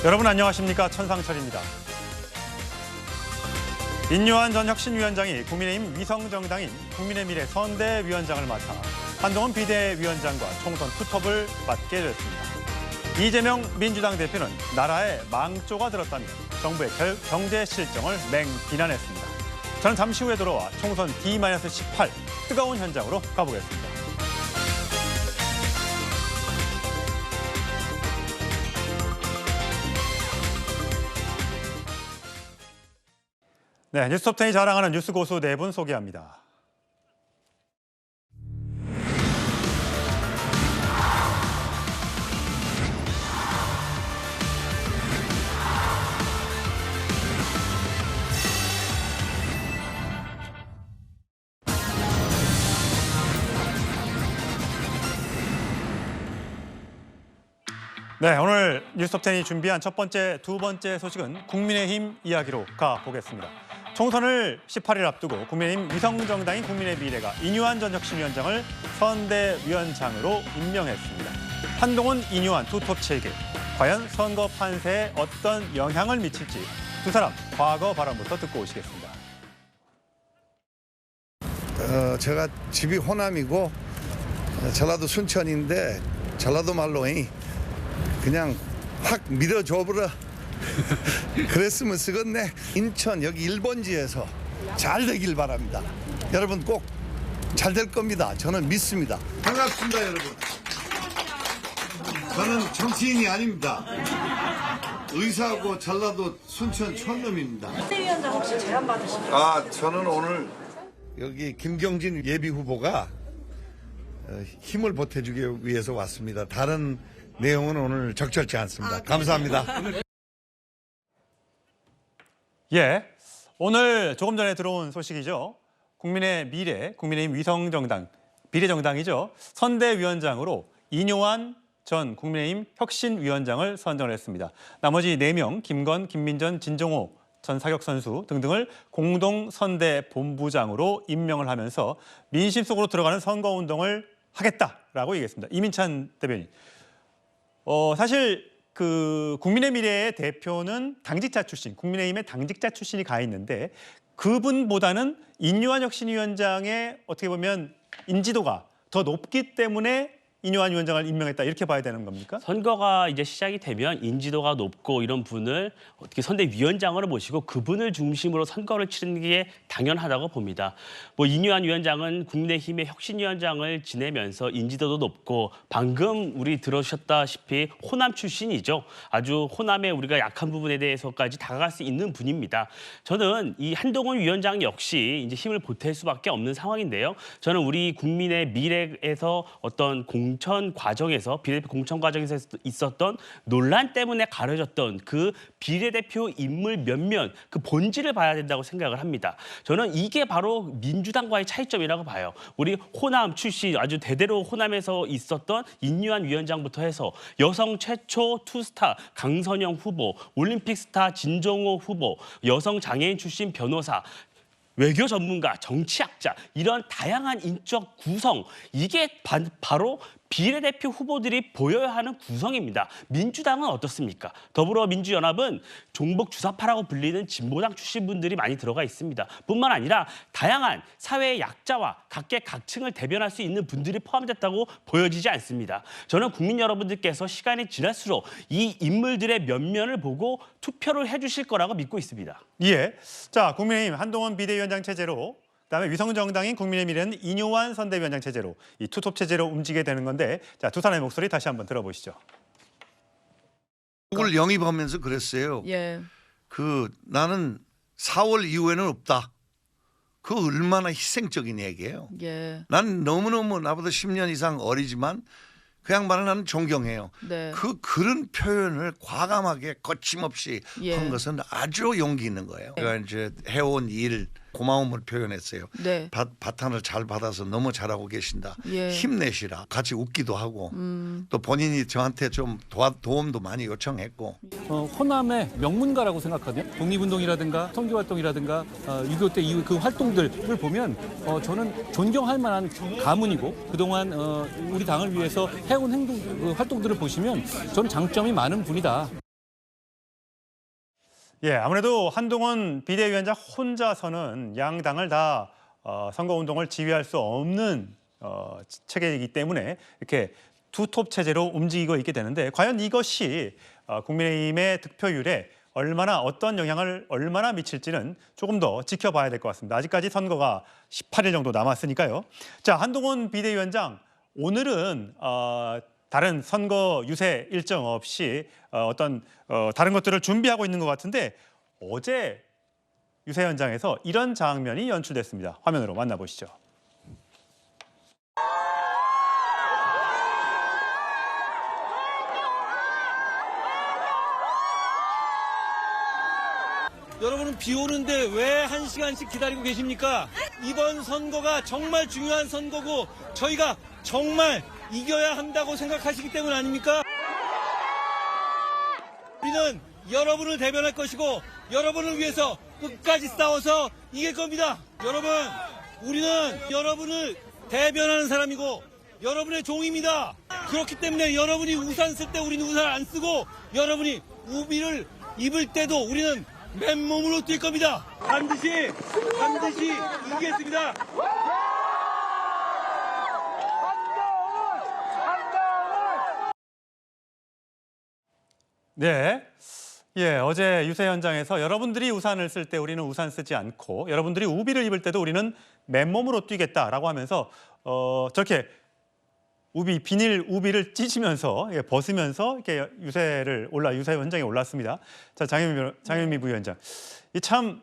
여러분 안녕하십니까? 천상철입니다. 인요한 전 혁신위원장이 국민의힘 위성정당인 국민의미래 선대위원장을 맡아 한동훈 비대위원장과 총선 투톱을 맡게 됐습니다. 이재명 민주당 대표는 나라에 망조가 들었다며 정부의 경제 실정을 맹비난했습니다. 저는 잠시 후에 돌아와 총선 D-18 뜨거운 현장으로 가보겠습니다. 네, 뉴스톱10이 자랑하는 뉴스 고수 네 분 소개합니다. 네, 오늘 뉴스톱10이 준비한 두 번째 소식은 국민의힘 이야기로 가보겠습니다. 총선을 18일 앞두고 국민의힘 위성정당인 국민의미래가 인요한 전 혁신위원장을 선대위원장으로 임명했습니다. 한동훈, 인요한 투톱 체계, 과연 선거 판세에 어떤 영향을 미칠지 두 사람 과거 발언부터 듣고 오시겠습니다. 제가 집이 호남이고 전라도 순천인데 전라도 말로 그냥 확 밀어줘버려. 그랬으면 쓰겠네. 인천 여기 1번지에서 잘 되길 바랍니다. 여러분 꼭 잘 될 겁니다. 저는 믿습니다. 반갑습니다, 여러분. 저는 정치인이 아닙니다. 의사하고 전라도 순천 촌놈입니다. 선대위원장 혹시 제안 받으십니까? 저는 오늘 여기 김경진 예비 후보가 힘을 보태주기 위해서 왔습니다. 다른 내용은 오늘 적절치 않습니다. 감사합니다. 예, 오늘 조금 전에 들어온 소식이죠. 국민의 미래, 국민의힘 위성정당, 비례정당이죠. 선대위원장으로 인요한 전 국민의힘 혁신위원장을 선정을 했습니다. 나머지 4명, 김건, 김민전, 진종호 전 사격선수 등등을 공동선대본부장으로 임명을 하면서 민심 속으로 들어가는 선거운동을 하겠다라고 얘기했습니다. 이민찬 대변인. 사실 국민의 미래의 대표는 당직자 출신, 국민의힘의 당직자 출신이 가 있는데 그분보다는 인요한 혁신위원장의 어떻게 보면 인지도가 더 높기 때문에 인요한 위원장을 임명했다 이렇게 봐야 되는 겁니까? 선거가 이제 시작이 되면 인지도가 높고 이런 분을 어떻게 선대위원장으로 모시고 그분을 중심으로 선거를 치르는 게 당연하다고 봅니다. 인요한 위원장은 국민의힘의 혁신위원장을 지내면서 인지도도 높고 방금 우리 들으셨다시피 호남 출신이죠. 아주 호남의 우리가 약한 부분에 대해서까지 다가갈 수 있는 분입니다. 저는 이 한동훈 위원장 역시 이제 힘을 보탤 수밖에 없는 상황인데요. 저는 우리 국민의 미래에서 어떤 공천 과정에서 비례대표 공천 과정에서 있었던 논란 때문에 가려졌던 그 비례대표 인물 면면 그 본질을 봐야 된다고 생각을 합니다. 저는 이게 바로 민주당과의 차이점이라고 봐요. 우리 호남 출신 아주 대대로 호남에서 있었던 인요한 위원장부터 해서 여성 최초 투스타 강선영 후보, 올림픽 스타 진종호 후보, 여성 장애인 출신 변호사, 외교 전문가, 정치학자 이런 다양한 인적 구성 이게 바로 비례대표 후보들이 보여야 하는 구성입니다. 민주당은 어떻습니까? 더불어민주연합은 종북 주사파라고 불리는 진보당 출신 분들이 많이 들어가 있습니다. 뿐만 아니라 다양한 사회의 약자와 각계각층을 대변할 수 있는 분들이 포함됐다고 보여지지 않습니다. 저는 국민 여러분들께서 시간이 지날수록 이 인물들의 면면을 보고 투표를 해주실 거라고 믿고 있습니다. 예, 자 국민의힘 한동훈 비대위원장 체제로 그다음에 위성정당인 국민의미래는 인요한 선대위원장 체제로 이 투톱 체제로 움직이게 되는 건데 자, 두 사람의 목소리 다시 한번 들어보시죠. 그걸 영입하면서 그랬어요. 예. 나는 4월 이후에는 없다. 그거 얼마나 희생적인 얘기예요. 예. 난 너무너무 나보다 10년 이상 어리지만 그 양반을 나는 존경해요. 네. 그런 표현을 과감하게 거침없이 예. 한 것은 아주 용기 있는 거예요. 제가 이제 해온 일 고마움을 표현했어요. 네. 바탕을 잘 받아서 너무 잘하고 계신다. 예. 힘내시라. 같이 웃기도 하고 또 본인이 저한테 좀 도움도 많이 요청했고. 호남의 명문가라고 생각하거든요. 독립운동이라든가 선교활동이라든가 6.25 때 이후 그 활동들을 보면 저는 존경할 만한 가문이고 그동안 우리 당을 위해서 해온 활동들을 보시면 저는 장점이 많은 분이다. 예, 아무래도 한동훈 비대위원장 혼자서는 양당을 다 선거운동을 지휘할 수 없는 체계이기 때문에 이렇게 투톱 체제로 움직이고 있게 되는데 과연 이것이 국민의힘의 득표율에 어떤 영향을 얼마나 미칠지는 조금 더 지켜봐야 될 것 같습니다. 아직까지 선거가 18일 정도 남았으니까요. 자, 한동훈 비대위원장 오늘은 다른 선거 유세 일정 없이 다른 것들을 준비하고 있는 것 같은데 어제 유세 현장에서 이런 장면이 연출됐습니다. 화면으로 만나보시죠. 여러분은 비 오는데 왜 1시간씩 기다리고 계십니까? 이번 선거가 정말 중요한 선거고 저희가 정말 이겨야 한다고 생각하시기 때문 아닙니까? 우리는 여러분을 대변할 것이고 여러분을 위해서 끝까지 싸워서 이길 겁니다. 여러분, 우리는 여러분을 대변하는 사람이고 여러분의 종입니다. 그렇기 때문에 여러분이 우산 쓸 때 우리는 우산 안 쓰고 여러분이 우비를 입을 때도 우리는 맨몸으로 뛸 겁니다. 반드시 이기겠습니다. 네. 예, 어제 유세 현장에서 여러분들이 우산을 쓸 때 우리는 우산 쓰지 않고 여러분들이 우비를 입을 때도 우리는 맨몸으로 뛰겠다라고 하면서 저렇게 비닐 우비를 찢으면서 벗으면서 이렇게 유세 현장에 올랐습니다. 자, 장현미 부위원장. 이 참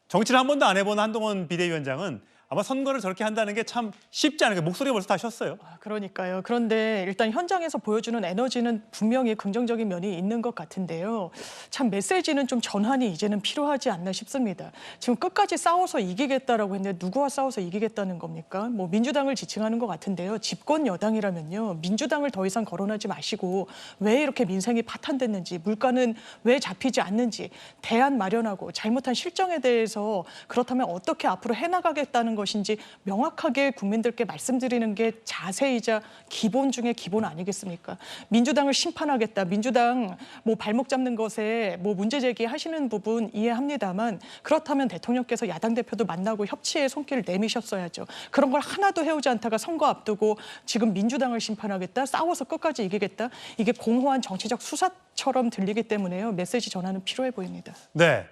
정치를 한 번도 안 해본 한동훈 비대위원장은 아마 선거를 저렇게 한다는 게 참 쉽지 않은 게 목소리가 벌써 다 쉬었어요. 그러니까요. 그런데 일단 현장에서 보여주는 에너지는 분명히 긍정적인 면이 있는 것 같은데요. 참 메시지는 좀 전환이 이제는 필요하지 않나 싶습니다. 지금 끝까지 싸워서 이기겠다라고 했는데 누구와 싸워서 이기겠다는 겁니까? 뭐 민주당을 지칭하는 것 같은데요. 집권 여당이라면요. 민주당을 더 이상 거론하지 마시고 왜 이렇게 민생이 파탄됐는지 물가는 왜 잡히지 않는지 대안 마련하고 잘못한 실정에 대해서 그렇다면 어떻게 앞으로 해나가겠다는 것인지 명확하게 국민들께 말씀드리는 게 자세이자 기본 중에 기본 아니겠습니까? 민주당을 심판하겠다. 민주당 뭐 발목 잡는 것에 뭐 문제 제기하시는 부분 이해합니다만 그렇다면 대통령께서 야당 대표도 만나고 협치의 손길을 내미셨어야죠. 그런 걸 하나도 해오지 않다가 선거 앞두고 지금 민주당을 심판하겠다. 싸워서 끝까지 이기겠다. 이게 공허한 정치적 수사처럼 들리기 때문에요. 메시지 전환은 필요해 보입니다. 네.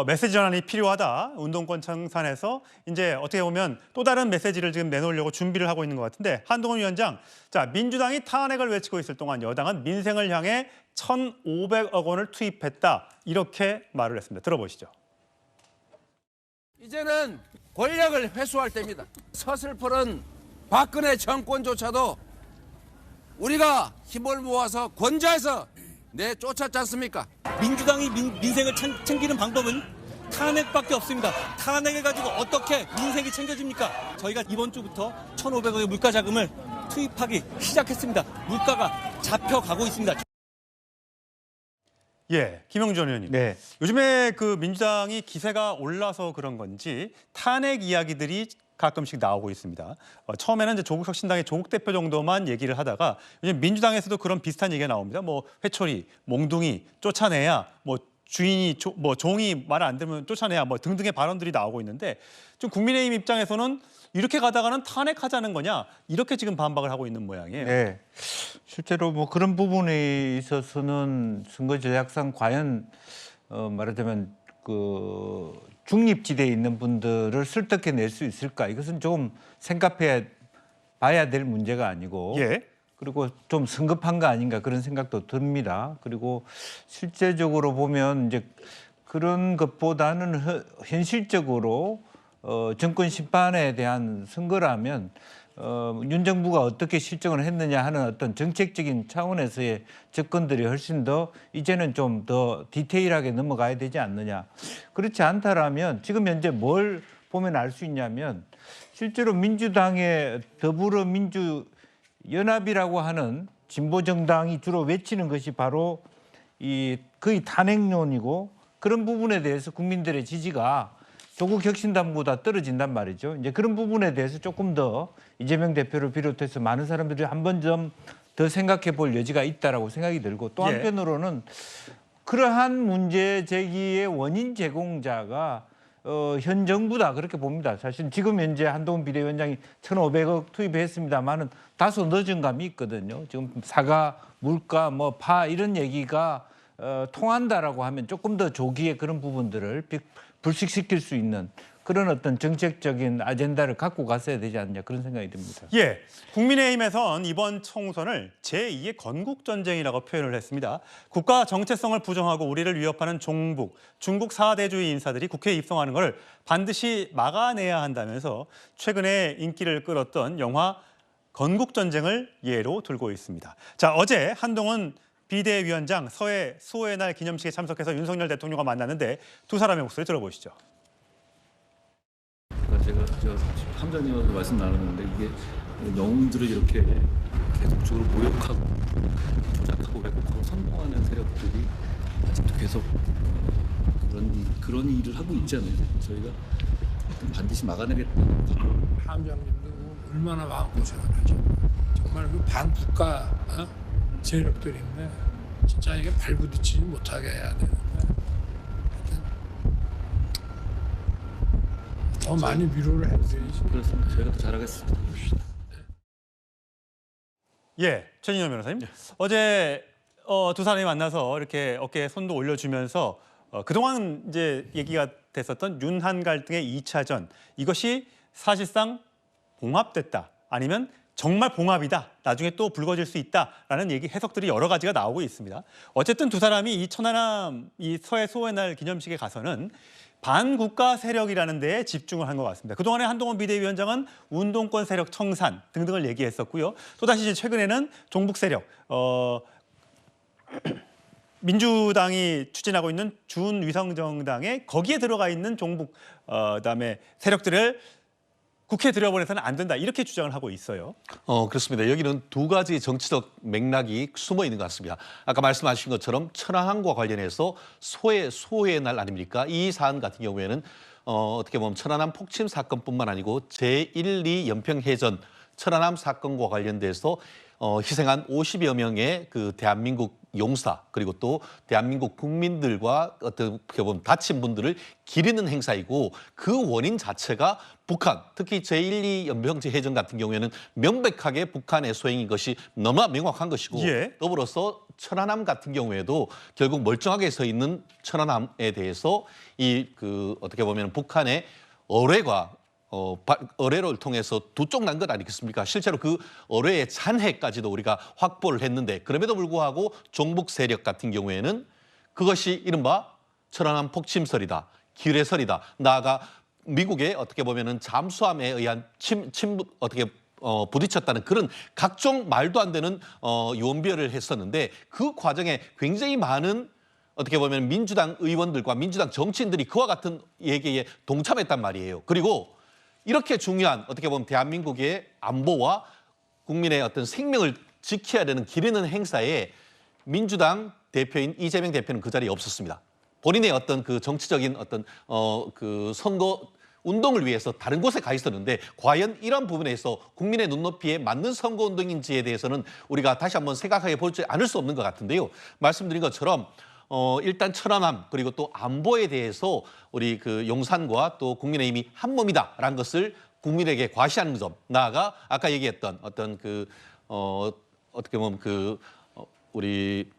메시지 전환이 필요하다. 운동권 청산에서 이제 어떻게 보면 또 다른 메시지를 지금 내놓으려고 준비를 하고 있는 것 같은데 한동훈 위원장, 자, 민주당이 탄핵을 외치고 있을 동안 여당은 민생을 향해 1,500억 원을 투입했다. 이렇게 말을 했습니다. 들어보시죠. 이제는 권력을 회수할 때입니다. 서슬퍼런 박근혜 정권조차도 우리가 힘을 모아서 권좌해서 내쫓았지 않습니까? 민주당이 민생을 챙기는 방법은 탄핵밖에 없습니다. 탄핵을 가지고 어떻게 민생이 챙겨집니까? 저희가 이번 주부터 1,500억의 물가 자금을 투입하기 시작했습니다. 물가가 잡혀가고 있습니다. 예, 김영준 의원님. 네. 요즘에 그 민주당이 기세가 올라서 그런 건지 탄핵 이야기들이 가끔씩 나오고 있습니다. 처음에는 이제 조국혁신당의 조국 대표 정도만 얘기를 하다가 요즘 민주당에서도 그런 비슷한 얘기가 나옵니다. 뭐 회초리, 몽둥이 쫓아내야 뭐 종이 말 안 들으면 쫓아내야 뭐 등등의 발언들이 나오고 있는데 좀 국민의힘 입장에서는 이렇게 가다가는 탄핵하자는 거냐 이렇게 지금 반박을 하고 있는 모양이에요. 네, 실제로 뭐 그런 부분에 있어서는 선거 전략상 과연 말하자면 그 중립지대에 있는 분들을 설득해 낼 수 있을까? 이것은 좀 생각해 봐야 될 문제가 아니고 예. 그리고 좀 성급한 거 아닌가 그런 생각도 듭니다. 그리고 실제적으로 보면 이제 그런 것보다는 현실적으로 정권 심판에 대한 선거라면 윤 정부가 어떻게 실정을 했느냐 하는 어떤 정책적인 차원에서의 접근들이 훨씬 더 이제는 좀 더 디테일하게 넘어가야 되지 않느냐. 그렇지 않다라면 지금 현재 뭘 보면 알 수 있냐면 실제로 민주당의 더불어민주연합이라고 하는 진보정당이 주로 외치는 것이 바로 이 거의 탄핵론이고 그런 부분에 대해서 국민들의 지지가 조국 혁신당보다 떨어진단 말이죠. 이제 그런 부분에 대해서 조금 더 이재명 대표를 비롯해서 많은 사람들이 한 번 좀 더 생각해 볼 여지가 있다라고 생각이 들고 또 한편으로는 그러한 문제 제기의 원인 제공자가 현 정부다 그렇게 봅니다. 사실 지금 현재 한동훈 비대위원장이 1,500억 투입했습니다만은 다소 늦은 감이 있거든요. 지금 사과, 물가, 뭐 파 이런 얘기가 통한다라고 하면 조금 더 조기에 그런 부분들을 불식시킬 수 있는 그런 어떤 정책적인 아젠다를 갖고 갔어야 되지 않냐 그런 생각이 듭니다. 예, 국민의힘에선 이번 총선을 제2의 건국전쟁이라고 표현을 했습니다. 국가 정체성을 부정하고 우리를 위협하는 종북, 중국 사대주의 인사들이 국회에 입성하는 것을 반드시 막아내야 한다면서 최근에 인기를 끌었던 영화 건국전쟁을 예로 들고 있습니다. 자, 어제 한동훈 비대위원장 서해 수호의 날 기념식에 참석해서 윤석열 대통령과 만났는데 두 사람의 목소리 들어보시죠. 제가 함장님하고 말씀 나눴는데 이게 영웅들을 이렇게 계속적으로 모욕하고 조작하고 왜곡하고 선동하는 세력들이 아직도 계속 그런 일을 하고 있잖아요. 저희가 반드시 막아내겠다는 함장님도 얼마나 마음고생을 하죠. 정말 그 반국가 세력들인데 진짜 이게 발부딪히지 못하게 해야 되는데 더 많이 위로를 해드려야지. 그렇습니다. 저희가 더 잘하겠습니다. 예, 최진영 변호사님. 어제 두 사람이 만나서 이렇게 어깨에 손도 올려주면서 그동안 이제 얘기가 됐었던 윤한 갈등의 2차전 이것이 사실상 봉합됐다 아니면 정말 봉합이다. 나중에 또 불거질 수 있다라는 얘기 해석들이 여러 가지가 나오고 있습니다. 어쨌든 두 사람이 이 천안함 이 서해 수호의 날 기념식에 가서는 반국가 세력이라는 데에 집중을 한 것 같습니다. 그동안에 한동훈 비대위원장은 운동권 세력 청산 등등을 얘기했었고요. 또다시 이제 최근에는 종북 세력, 민주당이 추진하고 있는 준위성정당에 거기에 들어가 있는 종북 그다음에 세력들을 국회에 들여보내서는 안 된다 이렇게 주장을 하고 있어요. 그렇습니다. 여기는 두 가지 정치적 맥락이 숨어 있는 것 같습니다. 아까 말씀하신 것처럼 천안함과 관련해서 소의 날 아닙니까? 이 사안 같은 경우에는 어떻게 보면 천안함 폭침 사건뿐만 아니고 제1, 2 연평해전 천안함 사건과 관련돼서 희생한 50여 명의 그 대한민국 용사 그리고 또 대한민국 국민들과 어떻게 보면 다친 분들을 기리는 행사이고 그 원인 자체가 북한, 특히 제1, 2 연평해전 같은 경우에는 명백하게 북한의 소행인 것이 너무나 명확한 것이고 예. 더불어서 천안함 같은 경우에도 결국 멀쩡하게 서 있는 천안함에 대해서 이 그 어떻게 보면 북한의 어뢰를 통해서 두 쪽 난 것 아니겠습니까? 실제로 그 어뢰의 잔해까지도 우리가 확보를 했는데 그럼에도 불구하고 종북 세력 같은 경우에는 그것이 이른바 천안함 폭침설이다, 기뢰설이다. 나아가 미국의 어떻게 보면은 잠수함에 의한 부딪혔다는 그런 각종 말도 안 되는 유언비어를 했었는데 그 과정에 굉장히 많은 어떻게 보면 민주당 의원들과 민주당 정치인들이 그와 같은 얘기에 동참했단 말이에요. 그리고 이렇게 중요한 어떻게 보면 대한민국의 안보와 국민의 어떤 생명을 지켜야 되는 기리는 행사에 민주당 대표인 이재명 대표는 그 자리에 없었습니다. 본인의 어떤 그 정치적인 어떤 그 선거 운동을 위해서 다른 곳에 가 있었는데 과연 이런 부분에서 국민의 눈높이에 맞는 선거 운동인지에 대해서는 우리가 다시 한번 생각해 보지 않을 수 없는 것 같은데요. 말씀드린 것처럼 일단 천안함 그리고 또 안보에 대해서 우리 그 용산과 또 국민의힘이 한 몸이다라는 것을 국민에게 과시하는 점. 나아가 아까 얘기했던 어떤 그 어떻게 보면 그 우리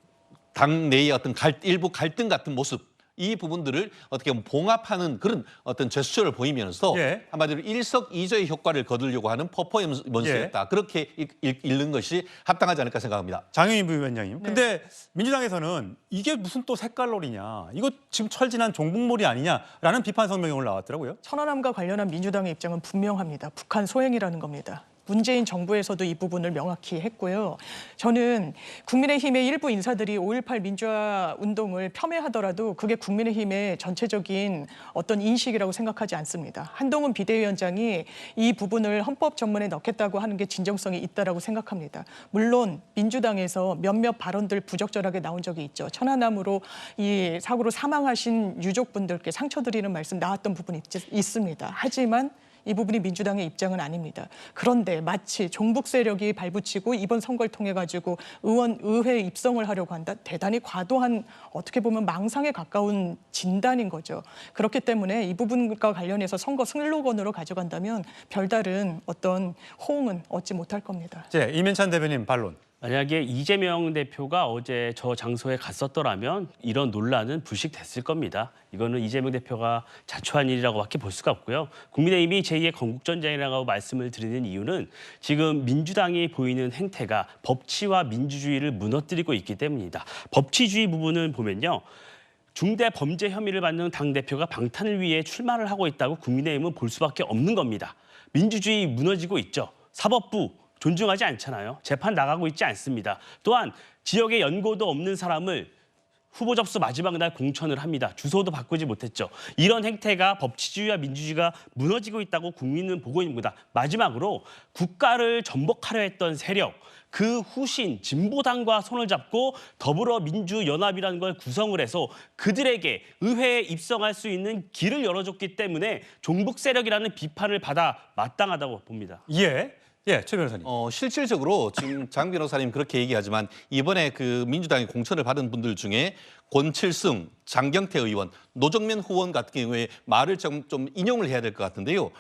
당 내의 어떤 일부 갈등 같은 모습. 이 부분들을 어떻게 보면 봉합하는 그런 어떤 제스처를 보이면서 예. 한마디로 일석이조의 효과를 거두려고 하는 퍼포먼스였다. 예. 그렇게 읽는 것이 합당하지 않을까 생각합니다. 장영인 부위원장님. 네. 근데 민주당에서는 이게 무슨 또 색깔놀이냐. 이거 지금 철진한 종북몰이 아니냐라는 비판 성명이 올라왔더라고요. 천안함과 관련한 민주당의 입장은 분명합니다. 북한 소행이라는 겁니다. 문재인 정부에서도 이 부분을 명확히 했고요. 저는 국민의힘의 일부 인사들이 5.18 민주화 운동을 폄훼하더라도 그게 국민의힘의 전체적인 어떤 인식이라고 생각하지 않습니다. 한동훈 비대위원장이 이 부분을 헌법 전문에 넣겠다고 하는 게 진정성이 있다라고 생각합니다. 물론 민주당에서 몇몇 발언들 부적절하게 나온 적이 있죠. 천안함으로 이 사고로 사망하신 유족분들께 상처 드리는 말씀 나왔던 부분이 있습니다. 하지만 이 부분이 민주당의 입장은 아닙니다. 그런데 마치 종북 세력이 발붙이고 이번 선거를 통해 가지고 의회 입성을 하려고 한다. 대단히 과도한 어떻게 보면 망상에 가까운 진단인 거죠. 그렇기 때문에 이 부분과 관련해서 선거 슬로건으로 가져간다면 별다른 어떤 호응은 얻지 못할 겁니다. 네, 이면찬 대변인 반론. 만약에 이재명 대표가 어제 저 장소에 갔었더라면 이런 논란은 불식됐을 겁니다. 이거는 이재명 대표가 자초한 일이라고밖에 볼 수가 없고요. 국민의힘이 제2의 건국전쟁이라고 말씀을 드리는 이유는 지금 민주당이 보이는 행태가 법치와 민주주의를 무너뜨리고 있기 때문입니다. 법치주의 부분을 보면요. 중대 범죄 혐의를 받는 당대표가 방탄을 위해 출마를 하고 있다고 국민의힘은 볼 수밖에 없는 겁니다. 민주주의 무너지고 있죠. 사법부 존중하지 않잖아요. 재판 나가고 있지 않습니다. 또한 지역에 연고도 없는 사람을 후보 접수 마지막 날 공천을 합니다. 주소도 바꾸지 못했죠. 이런 행태가 법치주의와 민주주의가 무너지고 있다고 국민은 보고 있습니다. 마지막으로 국가를 전복하려 했던 세력, 그 후신 진보당과 손을 잡고 더불어민주연합이라는 걸 구성을 해서 그들에게 의회에 입성할 수 있는 길을 열어줬기 때문에 종북 세력이라는 비판을 받아 마땅하다고 봅니다. 예, 최 변호사님. 실질적으로 지금 장 변호사님 그렇게 얘기하지만 이번에 그 민주당이 공천을 받은 분들 중에 권칠승, 장경태 의원, 노정면 후원 같은 경우에 말을 좀 인용을 해야 될 것 같은데요.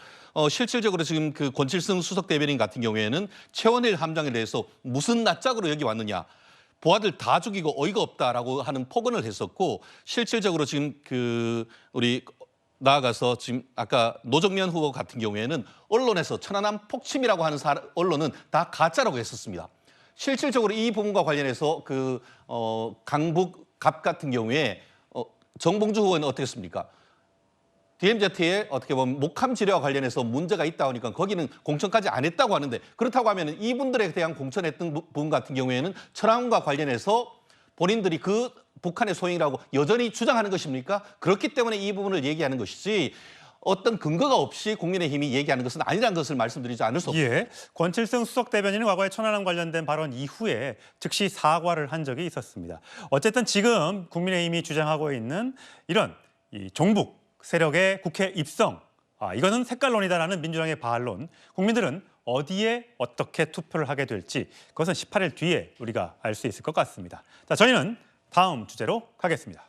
실질적으로 지금 그 권칠승 수석 대변인 같은 경우에는 최원일 함장에 대해서 무슨 낯짝으로 여기 왔느냐. 보아들 다 죽이고 어이가 없다라고 하는 폭언을 했었고 실질적으로 지금 그 우리 나아가서 지금 아까 노정면 후보 같은 경우에는 언론에서 천안함 폭침이라고 하는 언론은 다 가짜라고 했었습니다. 실질적으로 이 부분과 관련해서 그 강북 갑 같은 경우에 정봉주 후보는 어떻게 했습니까? DMZ에 어떻게 보면 목함 치료와 관련해서 문제가 있다 보니까 거기는 공천까지 안 했다고 하는데 그렇다고 하면 이분들에 대한 공천했던 부분 같은 경우에는 천안함과 관련해서 본인들이 그 북한의 소행이라고 여전히 주장하는 것입니까? 그렇기 때문에 이 부분을 얘기하는 것이지 어떤 근거가 없이 국민의힘이 얘기하는 것은 아니라는 것을 말씀드리지 않을 수 없습니다. 예, 권칠승 수석 대변인은 과거에 천안함 관련된 발언 이후에 즉시 사과를 한 적이 있었습니다. 어쨌든 지금 국민의힘이 주장하고 있는 이런 이 종북 세력의 국회 입성, 이거는 색깔론이다라는 민주당의 반론. 국민들은 어디에 어떻게 투표를 하게 될지 그것은 18일 뒤에 우리가 알 수 있을 것 같습니다. 자, 저희는 다음 주제로 가겠습니다.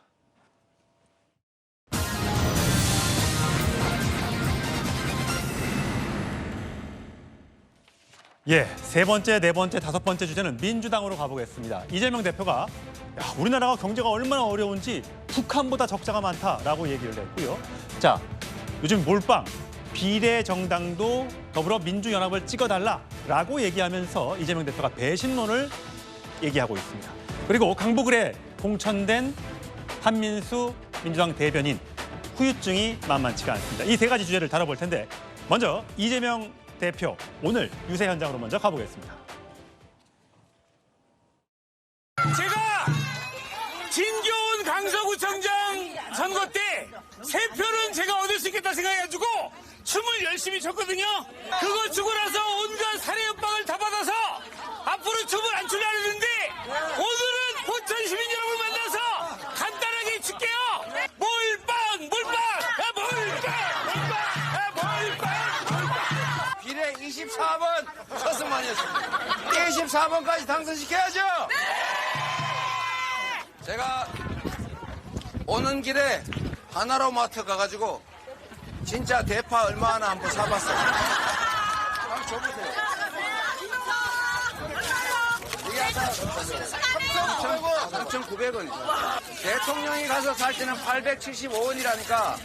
예, 세 번째, 네 번째, 다섯 번째 주제는 민주당으로 가보겠습니다. 이재명 대표가 우리나라가 경제가 얼마나 어려운지 북한보다 적자가 많다라고 얘기를 했고요. 자, 요즘 몰빵, 비례정당도 더불어민주연합을 찍어달라라고 얘기하면서 이재명 대표가 배신론을 얘기하고 있습니다. 그리고 강북을에 공천된 한민수 민주당 대변인 후유증이 만만치가 않습니다. 이 세 가지 주제를 다뤄볼 텐데 먼저 이재명 대표 오늘 유세 현장으로 먼저 가보겠습니다. 제가 진교훈 강서구청장 선거 때 3표는 제가 얻을 수 있겠다 생각해가지고 춤을 열심히 췄거든요. 그거 추고 나서 온갖 살해 협박을 다 받아서 앞으로 춤을 안 추려 했는데 오늘은 포천 시민 여러분 만나서 간단하게 출게요. 몰빵 비례 24번 서승만이었습니다. 24번까지 당선시켜야죠. 제가 오는 길에 하나로마트 가가지고 진짜 대파 얼마 하나 한번 사봤어요. 한번 줘보세요. 이게 아까 3,900원이죠. 대통령이 가서 살 때는 875원이라니까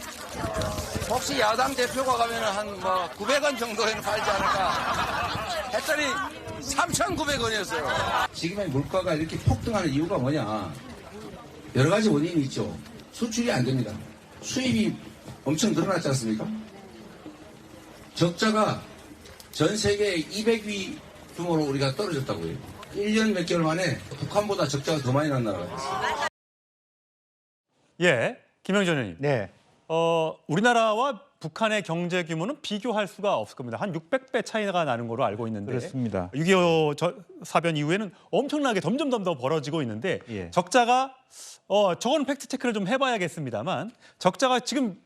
혹시 야당 대표가 가면 한 900원 정도에는 팔지 않을까 했더니 3,900원이었어요. 지금의 물가가 이렇게 폭등하는 이유가 뭐냐? 여러 가지 원인이 있죠. 수출이 안 됩니다. 수입이 엄청 늘어났지 않습니까? 적자가 전 세계 200위 규모로 우리가 떨어졌다고 해요. 1년 몇 개월 만에 북한보다 적자가 더 많이 난 나라가 있어요. 예, 김영준 의원님. 네. 우리나라와 북한의 경제 규모는 비교할 수가 없을 겁니다. 한 600배 차이가 나는 걸로 알고 있는데 그렇습니다. 6.25 사변 이후에는 엄청나게 점점 더 벌어지고 있는데 예. 적자가 저건 팩트 체크를 좀 해봐야겠습니다만 적자가 지금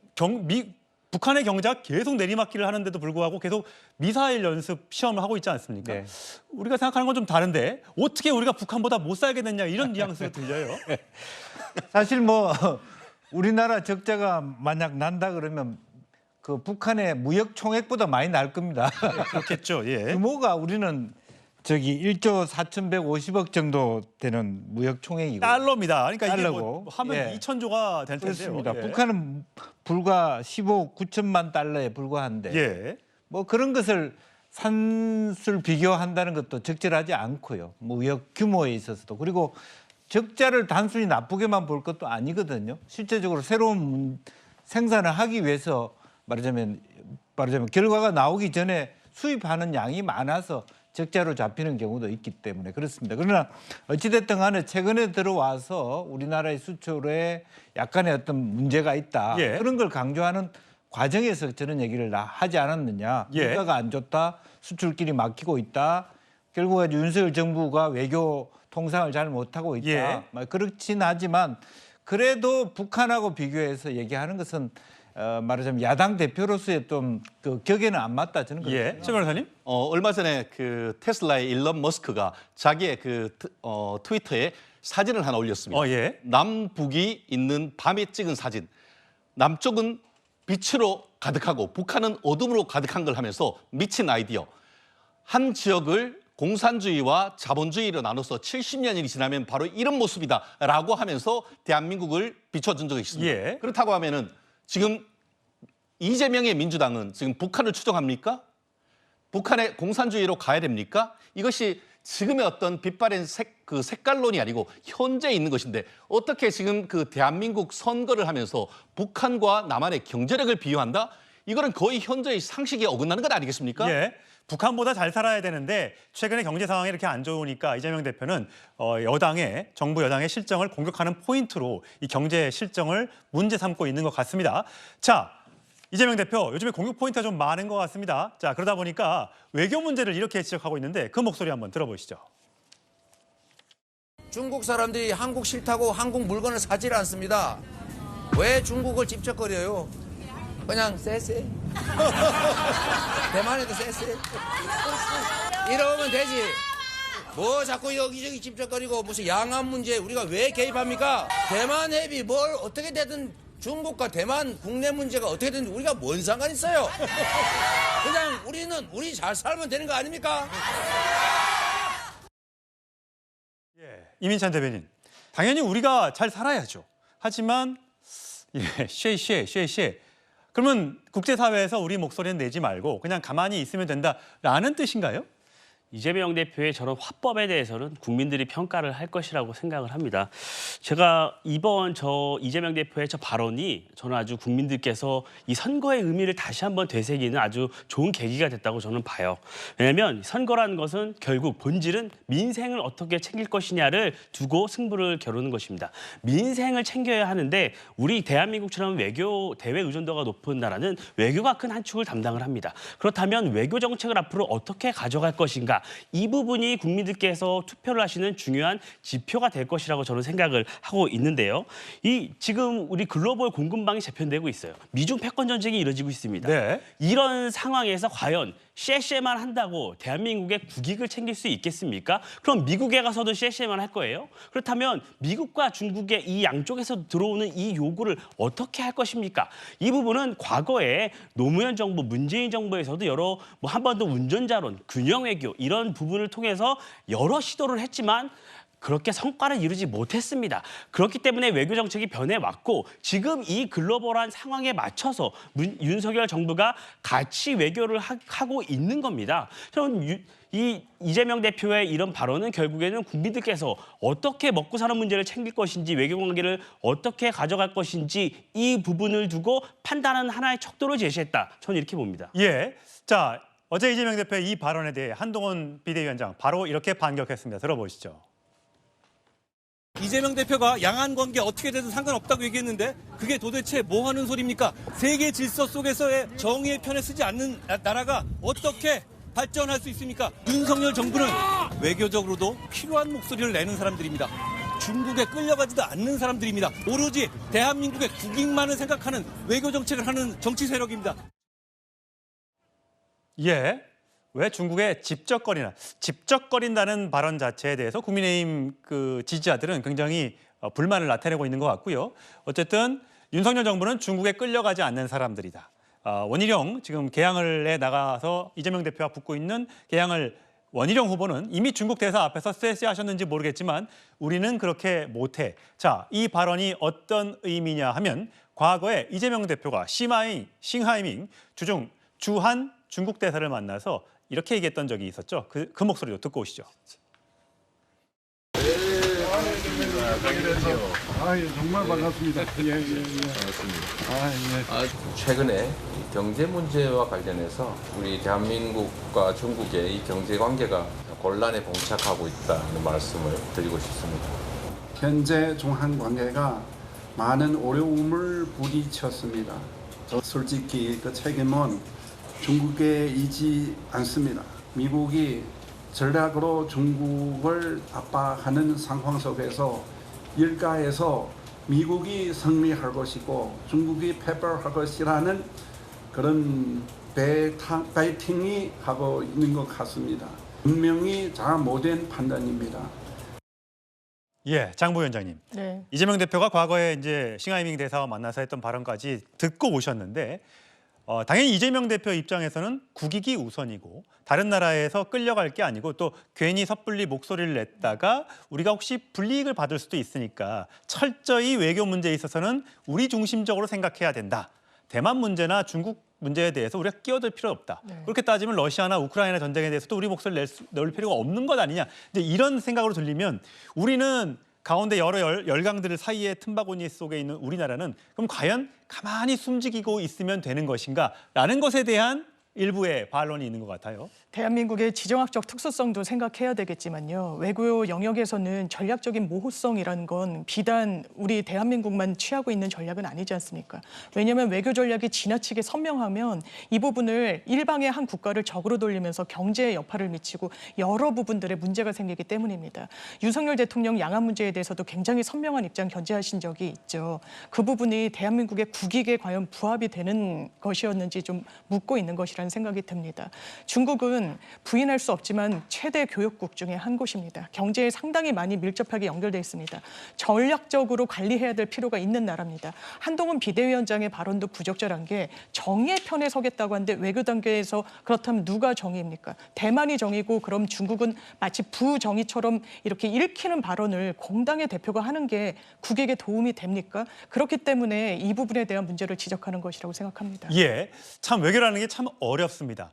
북한의 경제가 계속 내리막길을 하는데도 불구하고 계속 미사일 연습 시험을 하고 있지 않습니까? 네. 우리가 생각하는 건 좀 다른데 어떻게 우리가 북한보다 못 살겠느냐 이런 뉘앙스가 들려요. 사실 뭐 우리나라 적자가 만약 난다 그러면 그 북한의 무역 총액보다 많이 날 겁니다. 그렇겠죠. 예. 규모가 우리는 저기 1조 4,150억 정도 되는 무역 총액이고 달러입니다. 그러니까 이게 달러고. 뭐 하면 예. 2,000조가 될 텐데요. 그렇습니다. 예. 북한은 불과 15억 9천만 달러에 불과한데 예. 뭐 그런 것을 산술 비교한다는 것도 적절하지 않고요. 무역 규모에 있어서도. 그리고 적자를 단순히 나쁘게만 볼 것도 아니거든요. 실제적으로 새로운 생산을 하기 위해서 말하자면 결과가 나오기 전에 수입하는 양이 많아서 적자로 잡히는 경우도 있기 때문에 그렇습니다. 그러나 어찌됐든 간에 최근에 들어와서 우리나라의 수출에 약간의 어떤 문제가 있다. 예. 그런 걸 강조하는 과정에서 저런 얘기를 하지 않았느냐. 예. 물가가 안 좋다. 수출길이 막히고 있다. 결국 윤석열 정부가 외교 통상을 잘 못하고 있다. 예. 그렇진 하지만 그래도 북한하고 비교해서 얘기하는 것은 말하자면 야당 대표로서의 좀 그 격에는 안 맞다 저는 그렇게 예. 생각합니다. 최 변호사님. 얼마 전에 그 테슬라의 일론 머스크가 자기의 그 트위터에 사진을 하나 올렸습니다. 예. 남북이 있는 밤에 찍은 사진. 남쪽은 빛으로 가득하고 북한은 어둠으로 가득한 걸 하면서 미친 아이디어. 한 지역을 공산주의와 자본주의로 나눠서 70년이 지나면 바로 이런 모습이다라고 하면서 대한민국을 비춰준 적이 있습니다. 예. 그렇다고 하면은 지금 이재명의 민주당은 지금 북한을 추종합니까? 북한의 공산주의로 가야 됩니까? 이것이 지금의 어떤 빛바랜 색깔론이 아니고 현재 있는 것인데 어떻게 지금 그 대한민국 선거를 하면서 북한과 남한의 경제력을 비유한다? 이거는 거의 현재의 상식에 어긋나는 것 아니겠습니까? 예. 북한보다 잘 살아야 되는데 최근에 경제 상황이 이렇게 안 좋으니까 이재명 대표는 정부 여당의 실정을 공격하는 포인트로 이 경제 실정을 문제 삼고 있는 것 같습니다. 자, 이재명 대표 요즘에 공격 포인트가 좀 많은 것 같습니다. 자, 그러다 보니까 외교 문제를 이렇게 지적하고 있는데 그 목소리 한번 들어보시죠. 중국 사람들이 한국 싫다고 한국 물건을 사질 않습니다. 왜 중국을 집적거려요? 그냥 쎄쎄. 대만에도 쎄쎄. 이러면 되지. 뭐 자꾸 여기저기 집적거리고 무슨 양안 문제 우리가 왜 개입합니까? 대만 해비 뭘 어떻게 되든 중국과 대만 국내 문제가 어떻게 되든 우리가 뭔 상관 있어요? 그냥 우리 잘 살면 되는 거 아닙니까? 예, 이민찬 대변인. 당연히 우리가 잘 살아야죠. 하지만 쉐. 그러면 국제사회에서 우리 목소리는 내지 말고 그냥 가만히 있으면 된다라는 뜻인가요? 이재명 대표의 저런 화법에 대해서는 국민들이 평가를 할 것이라고 생각을 합니다. 제가 이번 이재명 대표의 저 발언이 저는 아주 국민들께서 이 선거의 의미를 다시 한번 되새기는 아주 좋은 계기가 됐다고 저는 봐요. 왜냐하면 선거라는 것은 결국 본질은 민생을 어떻게 챙길 것이냐를 두고 승부를 겨루는 것입니다. 민생을 챙겨야 하는데 우리 대한민국처럼 외교 대외 의존도가 높은 나라는 외교가 큰 한 축을 담당을 합니다. 그렇다면 외교 정책을 앞으로 어떻게 가져갈 것인가? 이 부분이 국민들께서 투표를 하시는 중요한 지표가 될 것이라고 저는 생각을 하고 있는데요. 지금 우리 글로벌 공급망이 재편되고 있어요. 미중 패권 전쟁이 이뤄지고 있습니다. 네. 이런 상황에서 과연 쎄쎄만 한다고 대한민국의 국익을 챙길 수 있겠습니까? 그럼 미국에 가서도 쎄쎄만 할 거예요? 그렇다면 미국과 중국의 이 양쪽에서 들어오는 이 요구를 어떻게 할 것입니까? 이 부분은 과거에 노무현 정부, 문재인 정부에서도 여러 한반도 운전자론, 균형 외교 이런 부분을 통해서 여러 시도를 했지만 그렇게 성과를 이루지 못했습니다. 그렇기 때문에 외교 정책이 변해왔고 지금 이 글로벌한 상황에 맞춰서 윤석열 정부가 같이 외교를 하고 있는 겁니다. 저는 이재명 대표의 이런 발언은 결국에는 국민들께서 어떻게 먹고 사는 문제를 챙길 것인지 외교 관계를 어떻게 가져갈 것인지 이 부분을 두고 판단하는 하나의 척도를 제시했다. 저는 이렇게 봅니다. 예. 자, 어제 이재명 대표의 이 발언에 대해 한동훈 비대위원장 바로 이렇게 반격했습니다. 들어보시죠. 이재명 대표가 양안 관계 어떻게 되든 상관없다고 얘기했는데 그게 도대체 뭐 하는 소리입니까? 세계 질서 속에서의 정의의 편에 서지 않는 나라가 어떻게 발전할 수 있습니까? 윤석열 정부는 외교적으로도 필요한 목소리를 내는 사람들입니다. 중국에 끌려가지도 않는 사람들입니다. 오로지 대한민국의 국익만을 생각하는 외교 정책을 하는 정치 세력입니다. 예. 왜 중국에 집적거린다는 발언 자체에 대해서 국민의힘 그 지지자들은 굉장히 불만을 나타내고 있는 것 같고요. 어쨌든 윤석열 정부는 중국에 끌려가지 않는 사람들이다. 원희룡 지금 개항을 해 나가서 이재명 대표와 붙고 있는 개항을 원희룡 후보는 이미 중국 대사 앞에서 쎄쎄하셨는지 모르겠지만 우리는 그렇게 못해. 자, 이 발언이 어떤 의미냐 하면 과거에 이재명 대표가 싱하이밍 주한 중국 대사를 만나서 이렇게 얘기했던 적이 있었죠. 그 목소리도 듣고 오시죠. 정말 반갑습니다. 최근에 경제 문제와 관련해서 우리 대한민국과 중국의 이 경제 관계가 곤란에 봉착하고 있다는 말씀을 드리고 싶습니다. 현재 중한 관계가 많은 어려움을 부딪혔습니다. 솔직히 그 책임은 중국에 있지 않습니다. 미국이 전략으로 중국을 압박하는 상황 속에서 일가에서 미국이 승리할 것이고 중국이 패배할 것이라는 그런 베이팅이 하고 있는 것 같습니다. 분명히 잘못된 판단입니다. 예, 장 부위원장님. 네. 이재명 대표가 과거에 이제 싱하이밍 대사와 만나서 했던 발언까지 듣고 오셨는데 당연히 이재명 대표 입장에서는 국익이 우선이고 다른 나라에서 끌려갈 게 아니고 또 괜히 섣불리 목소리를 냈다가 우리가 혹시 불이익을 받을 수도 있으니까 철저히 외교 문제에 있어서는 우리 중심적으로 생각해야 된다. 대만 문제나 중국 문제에 대해서 우리가 끼어들 필요 없다. 네. 그렇게 따지면 러시아나 우크라이나 전쟁에 대해서도 우리 목소리를 낼 필요가 없는 것 아니냐. 이제 이런 생각으로 들리면 우리는 가운데 여러 열강들 사이에 틈바구니 속에 있는 우리나라는 그럼 과연 가만히 숨지기고 있으면 되는 것인가? 라는 것에 대한 일부의 반론이 있는 것 같아요. 대한민국의 지정학적 특수성도 생각해야 되겠지만요. 외교 영역에서는 전략적인 모호성이라는 건 비단 우리 대한민국만 취하고 있는 전략은 아니지 않습니까? 왜냐하면 외교 전략이 지나치게 선명하면 이 부분을 일방의 한 국가를 적으로 돌리면서 경제에 여파를 미치고 여러 부분들에 문제가 생기기 때문입니다. 윤석열 대통령 양안 문제에 대해서도 굉장히 선명한 입장 견지하신 적이 있죠. 그 부분이 대한민국의 국익에 과연 부합이 되는 것이었는지 좀 묻고 있는 것이라는 생각이 듭니다. 중국은 부인할 수 없지만 최대 교역국 중에 한 곳입니다. 경제에 상당히 많이 밀접하게 연결돼 있습니다. 전략적으로 관리해야 될 필요가 있는 나라입니다. 한동훈 비대위원장의 발언도 부적절한 게 정의의 편에 서겠다고 하는데 외교 단계에서 그렇다면 누가 정의입니까? 대만이 정의고 그럼 중국은 마치 부정의처럼 이렇게 읽히는 발언을 공당의 대표가 하는 게 국익에 도움이 됩니까? 그렇기 때문에 이 부분에 대한 문제를 지적하는 것이라고 생각합니다. 예, 참 외교라는 게 참 어렵습니다.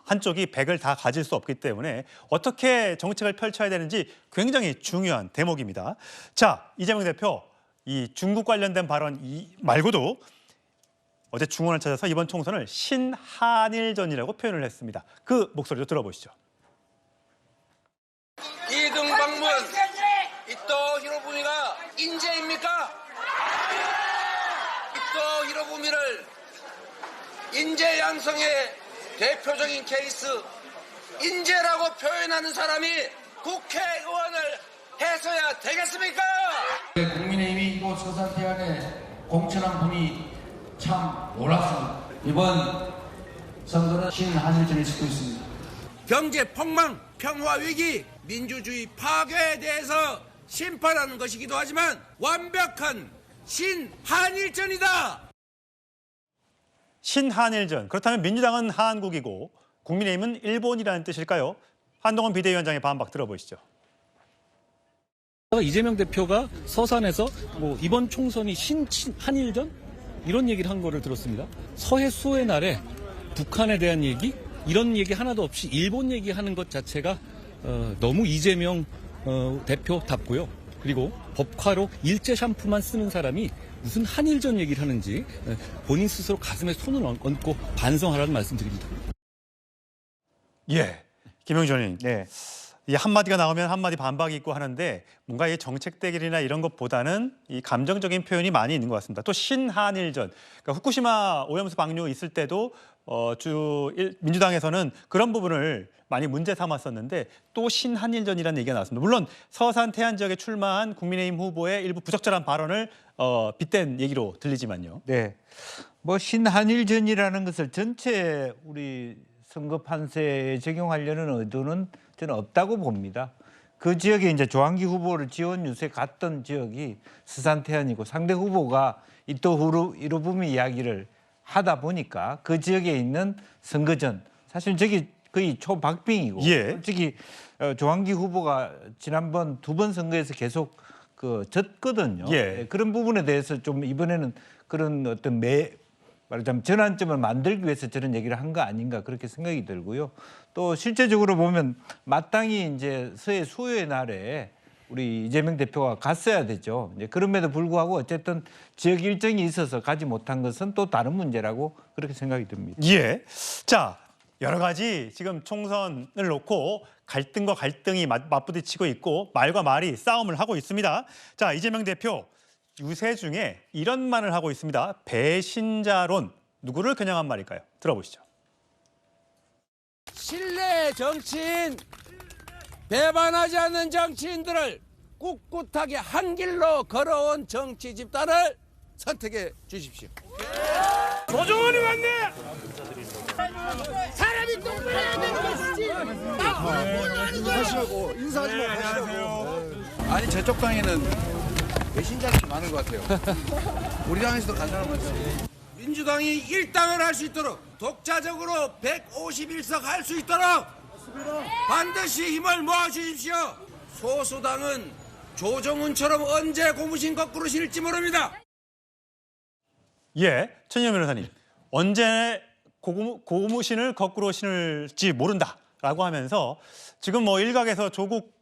한쪽이 100을 다 가질 수 없기 때문에 어떻게 정책을 펼쳐야 되는지 굉장히 중요한 대목입니다. 자, 이재명 대표, 이 중국 관련된 발언 말고도 어제 중원을 찾아서 이번 총선을 신한일전이라고 표현을 했습니다. 그 목소리도 들어보시죠. 이등 방문 이또 히로부미가 인재입니까? 이또 히로부미를 인재 양성의 대표적인 케이스 인재라고 표현하는 사람이 국회의원을 해서야 되겠습니까? 국민의힘이 이곳 서산태안에 공천한 분이 참 놀랍습니다. 이번 선거는 신한일전을 짓고 있습니다. 경제 폭망, 평화 위기, 민주주의 파괴에 대해서 심판하는 것이기도 하지만 완벽한 신한일전이다. 신한일전. 그렇다면 민주당은 한국이고 국민의힘은 일본이라는 뜻일까요? 한동훈 비대위원장의 반박 들어보시죠. 이재명 대표가 서산에서 이번 총선이 한일전 이런 얘기를 한 거를 들었습니다. 서해 수호의 날에 북한에 대한 얘기 이런 얘기 하나도 없이 일본 얘기하는 것 자체가 너무 이재명 대표답고요. 그리고 법화로 일제 샴푸만 쓰는 사람이 무슨 한일전 얘기를 하는지 본인 스스로 가슴에 손을 얹고 반성하라는 말씀드립니다. 예, 김영준 의원님. 네. 이 한마디가 나오면 한마디 반박이 있고 하는데 뭔가 이 정책 대결이나 이런 것보다는 이 감정적인 표현이 많이 있는 것 같습니다. 또 신한일전, 그러니까 후쿠시마 오염수 방류 있을 때도 민주당에서는 그런 부분을 많이 문제 삼았었는데 또 신한일전이라는 얘기가 나왔습니다. 물론 서산 태안 지역에 출마한 국민의힘 후보의 일부 부적절한 발언을 빗댄 얘기로 들리지만요. 네, 뭐 신한일전이라는 것을 전체 우리 선거 판세에 적용하려는 의도는 저는 없다고 봅니다. 그 지역에 이제 조항기 후보를 지원 유세 갔던 지역이 서산 태안이고 상대 후보가 이토 히로부미 이야기를 하다 보니까 그 지역에 있는 선거전, 사실 저기 거의 초박빙이고 예. 솔직히 조항기 후보가 지난번 2번 선거에서 계속 졌거든요. 예. 그런 부분에 대해서 좀 이번에는 그런 어떤 말하자면 전환점을 만들기 위해서 저런 얘기를 한 거 아닌가 그렇게 생각이 들고요. 또 실제적으로 보면 마땅히 이제 서해 수요의 날에 우리 이재명 대표가 갔어야 되죠. 이제 그럼에도 불구하고 어쨌든 지역 일정이 있어서 가지 못한 것은 또 다른 문제라고 그렇게 생각이 듭니다. 예. 자, 여러 가지 지금 총선을 놓고 갈등과 갈등이 맞부딪히고 있고 말과 말이 싸움을 하고 있습니다. 자, 이재명 대표 유세 중에 이런 말을 하고 있습니다. 배신자론. 누구를 겨냥한 말일까요? 들어보시죠. 신뢰 정치인, 배반하지 않는 정치인들을 꿋꿋하게 한 길로 걸어온 정치 집단을 선택해 주십시오. 조정원이 왔네. 사람이 똑바로 되는 것이지. 하시라고 인사하지 말고 하시라고. 아니 저쪽 당에는 배신자들이 많은 것 같아요. 우리 당에서도 간 사람 많죠. 민주당이 일당을 할 수 있도록 독자적으로 151석 할 수 있도록 반드시 힘을 모아주십시오. 소수당은 조정훈처럼 언제 고무신 거꾸로 신을지 모릅니다. 예, 천희영 변호사님. 언제 고무신을 거꾸로 신을지 모른다라고 하면서 지금 뭐 일각에서 조국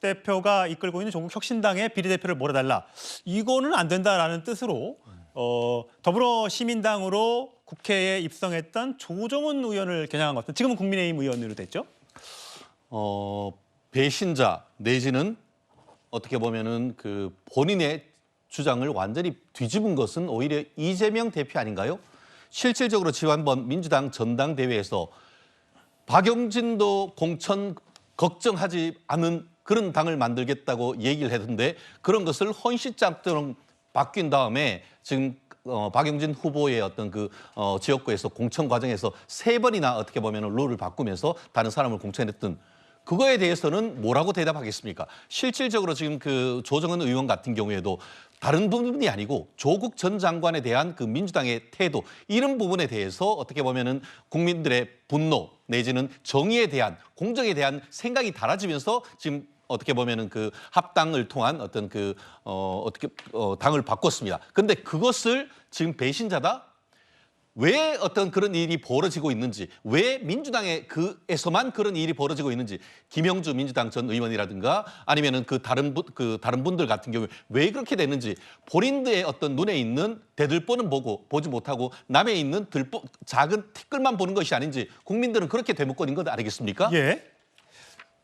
대표가 이끌고 있는 조국 혁신당의 비례대표를 몰아달라. 이거는 안 된다라는 뜻으로 더불어시민당으로 국회에 입성했던 조정훈 의원을 겨냥한 것 같은 지금은 국민의힘 의원으로 됐죠? 배신자 내지는 어떻게 보면은 그 본인의 주장을 완전히 뒤집은 것은 오히려 이재명 대표 아닌가요? 실질적으로 지난번 민주당 전당대회에서 박용진도 공천 걱정하지 않은 그런 당을 만들겠다고 얘기를 했는데 그런 것을 헌시장처럼 바뀐 다음에 지금 박용진 후보의 어떤 그 지역구에서 공천 과정에서 3번이나 어떻게 보면 룰을 바꾸면서 다른 사람을 공천했던 그거에 대해서는 뭐라고 대답하겠습니까? 실질적으로 지금 그 조정은 의원 같은 경우에도 다른 부분이 아니고 조국 전 장관에 대한 그 민주당의 태도 이런 부분에 대해서 어떻게 보면은 국민들의 분노 내지는 정의에 대한 공정에 대한 생각이 달라지면서 지금 어떻게 보면은 그 합당을 통한 어떤 그 당을 바꿨습니다. 근데 그것을 지금 배신자다? 왜 어떤 그런 일이 벌어지고 있는지, 왜 민주당의 그에서만 그런 일이 벌어지고 있는지, 김영주 민주당 전 의원이라든가 아니면은 다른 분들 같은 경우에 왜 그렇게 됐는지 본인들의 어떤 눈에 있는 대들보는 보지 못하고 남에 있는 작은 티끌만 보는 것이 아닌지 국민들은 그렇게 되묻거린 것 아니겠습니까? 예.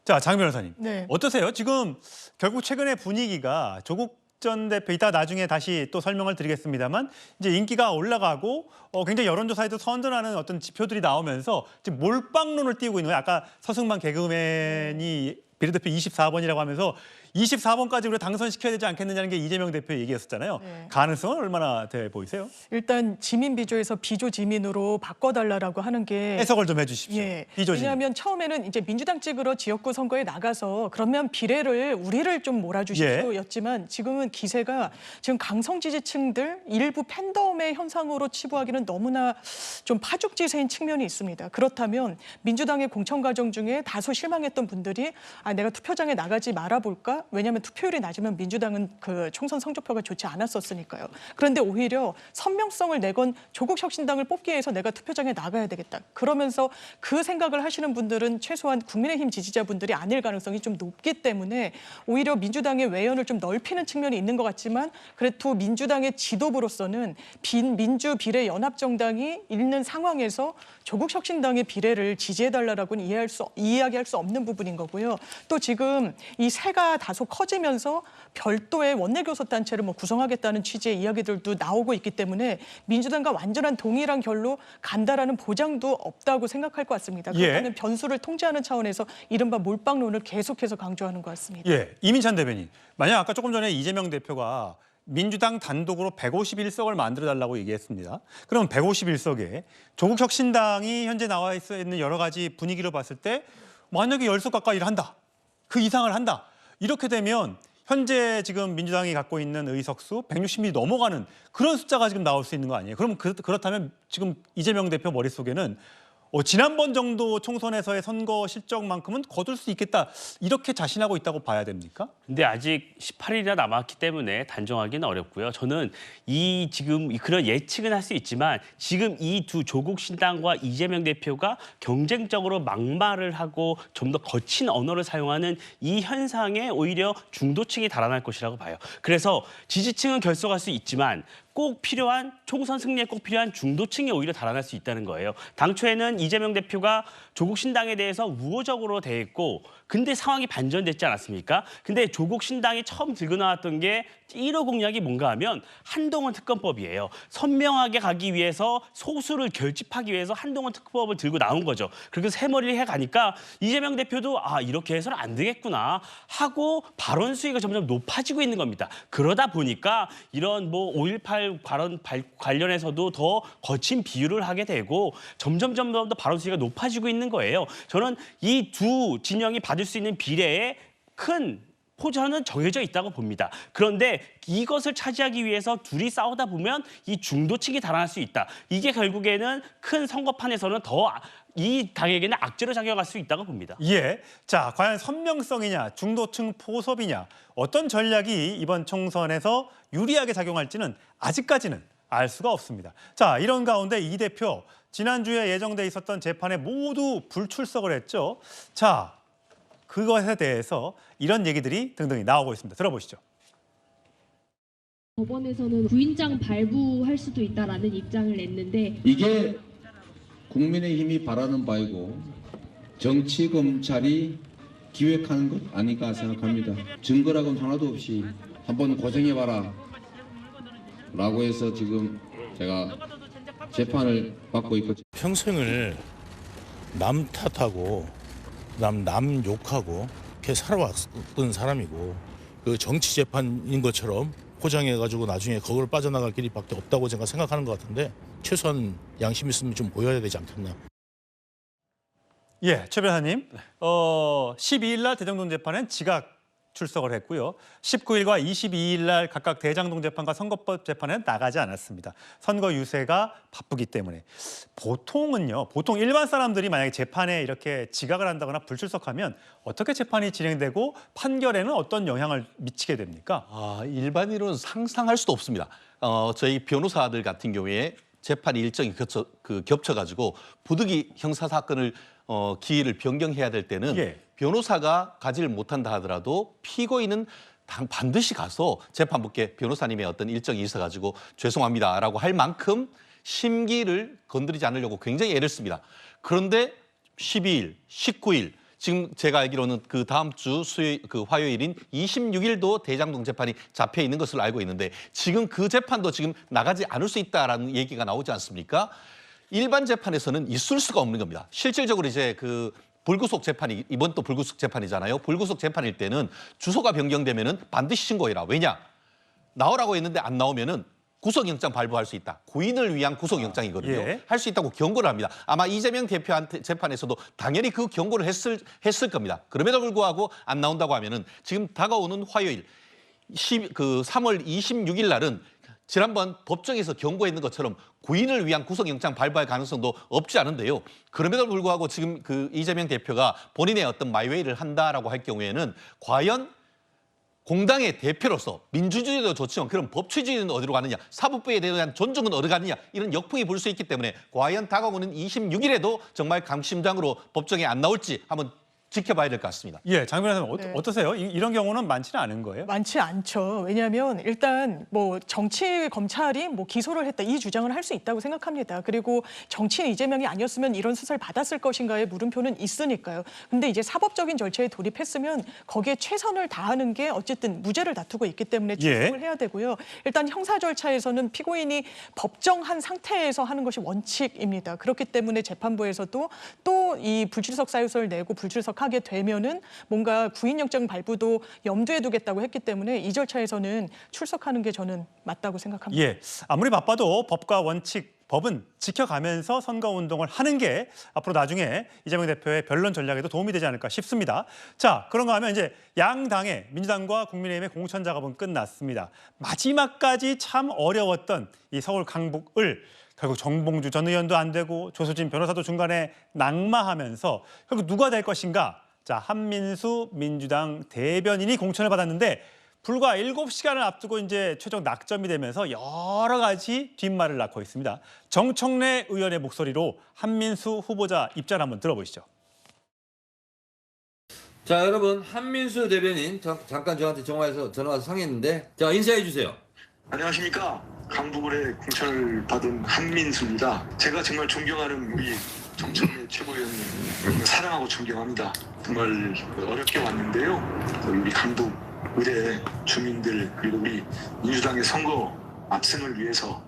자, 장 변호사님. 네. 어떠세요? 지금 결국 최근의 분위기가 조국 전 대표 이따 나중에 다시 또 설명을 드리겠습니다만 이제 인기가 올라가고 굉장히 여론조사에도 선전하는 어떤 지표들이 나오면서 지금 몰빵론을 띄우고 있는 거예요. 아까 서승만 개그맨이 비례대표 24번이라고 하면서 24번까지 우리가 당선시켜야 되지 않겠느냐는 게 이재명 대표의 얘기였었잖아요. 네. 가능성은 얼마나 돼 보이세요? 일단 지민 비조에서 비조 지민으로 바꿔달라고 하는 게 해석을 좀 해주십시오. 예. 비조지. 왜냐하면 처음에는 이제 민주당 찍으러 지역구 선거에 나가서 그러면 비례를 우리를 좀 몰아주십시오였지만 지금은 기세가 지금 강성 지지층들 일부 팬덤의 현상으로 치부하기는 너무나 좀 파죽지세인 측면이 있습니다. 그렇다면 민주당의 공천 과정 중에 다소 실망했던 분들이 내가 투표장에 나가지 말아볼까? 왜냐하면 투표율이 낮으면 민주당은 그 총선 성적표가 좋지 않았었으니까요. 그런데 오히려 선명성을 내건 조국 혁신당을 뽑기 위해서 내가 투표장에 나가야 되겠다. 그러면서 그 생각을 하시는 분들은 최소한 국민의힘 지지자분들이 아닐 가능성이 좀 높기 때문에 오히려 민주당의 외연을 좀 넓히는 측면이 있는 것 같지만 그래도 민주당의 지도부로서는 민주 비례 연합정당이 있는 상황에서 조국 혁신당의 비례를 지지해달라고는 이야기할 수 없는 부분인 거고요. 또 지금 이 세가 다소 커지면서 별도의 원내교섭단체를 구성하겠다는 취지의 이야기들도 나오고 있기 때문에 민주당과 완전한 동일한 결로 간다라는 보장도 없다고 생각할 것 같습니다. 그렇다면 변수를 통제하는 차원에서 이른바 몰빵론을 계속해서 강조하는 것 같습니다. 예, 이민찬 대변인. 만약 아까 조금 전에 이재명 대표가 민주당 단독으로 151석을 만들어달라고 얘기했습니다. 그럼 151석에 조국 혁신당이 현재 나와 있는 여러 가지 분위기를 봤을 때 만약에 10석 가까이를 한다. 그 이상을 한다. 이렇게 되면 현재 지금 민주당이 갖고 있는 의석수 160이 넘어가는 그런 숫자가 지금 나올 수 있는 거 아니에요? 그럼 그렇다면 지금 이재명 대표 머릿속에는 지난번 정도 총선에서의 선거 실적만큼은 거둘 수 있겠다. 이렇게 자신하고 있다고 봐야 됩니까? 근데 아직 18일이나 남았기 때문에 단정하기는 어렵고요. 저는 지금 그런 예측은 할 수 있지만 지금 이 두 조국 신당과 이재명 대표가 경쟁적으로 막말을 하고 좀 더 거친 언어를 사용하는 이 현상에 오히려 중도층이 달아날 것이라고 봐요. 그래서 지지층은 결속할 수 있지만 꼭 필요한 총선 승리에 꼭 필요한 중도층이 오히려 달아날 수 있다는 거예요. 당초에는 이재명 대표가 조국 신당에 대해서 우호적으로 대했고 근데 상황이 반전됐지 않았습니까? 근데 조국 신당이 처음 들고 나왔던 게 1호 공약이 뭔가 하면 한동훈 특검법이에요. 선명하게 가기 위해서 소수를 결집하기 위해서 한동훈 특검법을 들고 나온 거죠. 그리고 새머리를 해가니까 이재명 대표도 이렇게 해서는 안 되겠구나 하고 발언 수위가 점점 높아지고 있는 겁니다. 그러다 보니까 이런 5.18 관련해서도 더 거친 비유를 하게 되고 점점 더 발언 수위가 높아지고 있는 거예요. 저는 이 두 진영이 받을 수 있는 비례에 큰 포션은 정해져 있다고 봅니다. 그런데 이것을 차지하기 위해서 둘이 싸우다 보면 이 중도층이 달아날 수 있다. 이게 결국에는 큰 선거판에서는 더 이 당에게는 악재로 작용할 수 있다고 봅니다. 예. 자, 과연 선명성이냐, 중도층 포섭이냐, 어떤 전략이 이번 총선에서 유리하게 작용할지는 아직까지는 알 수가 없습니다. 자, 이런 가운데 이 대표 지난주에 예정돼 있었던 재판에 모두 불출석을 했죠. 자, 그것에 대해서 이런 얘기들이 등등이 나오고 있습니다. 들어보시죠. 법원에서는 구인장 발부할 수도 있다라는 입장을 냈는데 이게 국민의힘이 바라는 바이고 정치 검찰이 기획하는 것 아닐까 생각합니다. 증거라고는 하나도 없이 한번 고생해봐라 라고 해서 지금 제가 재판을 받고 있거든요. 평생을 남 탓하고 남 욕하고 이렇게 살아왔던 사람이고 그 정치 재판인 것처럼 포장해가지고 나중에 거기를 빠져나갈 길이밖에 없다고 제가 생각하는 것 같은데 최소한 양심 있으면 좀 보여야 되지 않겠나. 예, 최 변호사님. 12일 날 대장동 재판은 지각 출석을 했고요. 19일과 22일 날 각각 대장동 재판과 선거법 재판에는 나가지 않았습니다. 선거 유세가 바쁘기 때문에. 보통 일반 사람들이 만약에 재판에 이렇게 지각을 한다거나 불출석하면 어떻게 재판이 진행되고 판결에는 어떤 영향을 미치게 됩니까? 일반인으로는 상상할 수도 없습니다. 저희 변호사들 같은 경우에 재판 일정이 겹쳐가지고 부득이 형사사건을 기일을 변경해야 될 때는 변호사가 가지를 못한다 하더라도 피고인은 반드시 가서 재판부께 변호사님의 어떤 일정이 있어가지고 죄송합니다라고 할 만큼 심기를 건드리지 않으려고 굉장히 애를 씁니다. 그런데 12일, 19일 지금 제가 알기로는 그 다음 주 화요일인 26일도 대장동 재판이 잡혀 있는 것으로 알고 있는데 지금 그 재판도 지금 나가지 않을 수 있다라는 얘기가 나오지 않습니까? 일반 재판에서는 있을 수가 없는 겁니다. 실질적으로 이제 불구속 재판이 이번 또 불구속 재판이잖아요. 불구속 재판일 때는 주소가 변경되면은 반드시 신고해라. 왜냐? 나오라고 했는데 안 나오면은 구속영장 발부할 수 있다. 고인을 위한 구속영장이거든요. 할 수 있다고 경고를 합니다. 아마 이재명 대표한테 재판에서도 당연히 그 경고를 했을 겁니다. 그럼에도 불구하고 안 나온다고 하면은 지금 다가오는 화요일 3월 26일 날은 지난번 법정에서 경고했는 것처럼 고인을 위한 구속영장 발부할 가능성도 없지 않은데요. 그럼에도 불구하고 지금 이재명 대표가 본인의 어떤 마이웨이를 한다라고 할 경우에는 과연 공당의 대표로서 민주주의도 좋지만 그런 법치주의는 어디로 가느냐, 사법부에 대한 존중은 어디 가느냐 이런 역풍이 불 수 있기 때문에 과연 다가오는 26일에도 정말 강심장으로 법정에 안 나올지 한번 지켜봐야 될 것 같습니다. 예, 장 변호사님 네. 어떠세요? 이런 경우는 많지는 않은 거예요? 많지 않죠. 왜냐하면 일단 뭐 정치 검찰이 뭐 기소를 했다 이 주장을 할 수 있다고 생각합니다. 그리고 정치인 이재명이 아니었으면 이런 수사를 받았을 것인가의 물음표는 있으니까요. 근데 이제 사법적인 절차에 돌입했으면 거기에 최선을 다하는 게 어쨌든 무죄를 다투고 있기 때문에 출석을 해야 되고요. 일단 형사 절차에서는 피고인이 법정한 상태에서 하는 것이 원칙입니다. 그렇기 때문에 재판부에서도 또 이 불출석 사유서를 내고 불출석하게 되면은 뭔가 구인영장 발부도 염두에 두겠다고 했기 때문에 이 절차에서는 출석하는 게 저는 맞다고 생각합니다. 예, 아무리 바빠도 법과 원칙, 법은 지켜가면서 선거운동을 하는 게 앞으로 나중에 이재명 대표의 변론 전략에도 도움이 되지 않을까 싶습니다. 자, 그런가 하면 이제 양당의 민주당과 국민의힘의 공천 작업은 끝났습니다. 마지막까지 참 어려웠던 이 서울 강북을 결국 정봉주 전 의원도 안 되고 조수진 변호사도 중간에 낙마하면서 결국 누가 될 것인가? 자, 한민수 민주당 대변인이 공천을 받았는데 불과 7시간을 앞두고 이제 최종 낙점이 되면서 여러 가지 뒷말을 낳고 있습니다. 정청래 의원의 목소리로 한민수 후보자 입장 한번 들어보시죠. 자, 여러분, 한민수 대변인 잠깐 저한테 전화 와서 상의했는데, 자, 인사해 주세요. 안녕하십니까. 강북을의 공천을 받은 한민수입니다. 제가 정말 존경하는 우리 정청래 최고위원님 사랑하고 존경합니다. 정말 어렵게 왔는데요. 우리 강북 의뢰 주민들 그리고 우리 민주당의 선거 압승을 위해서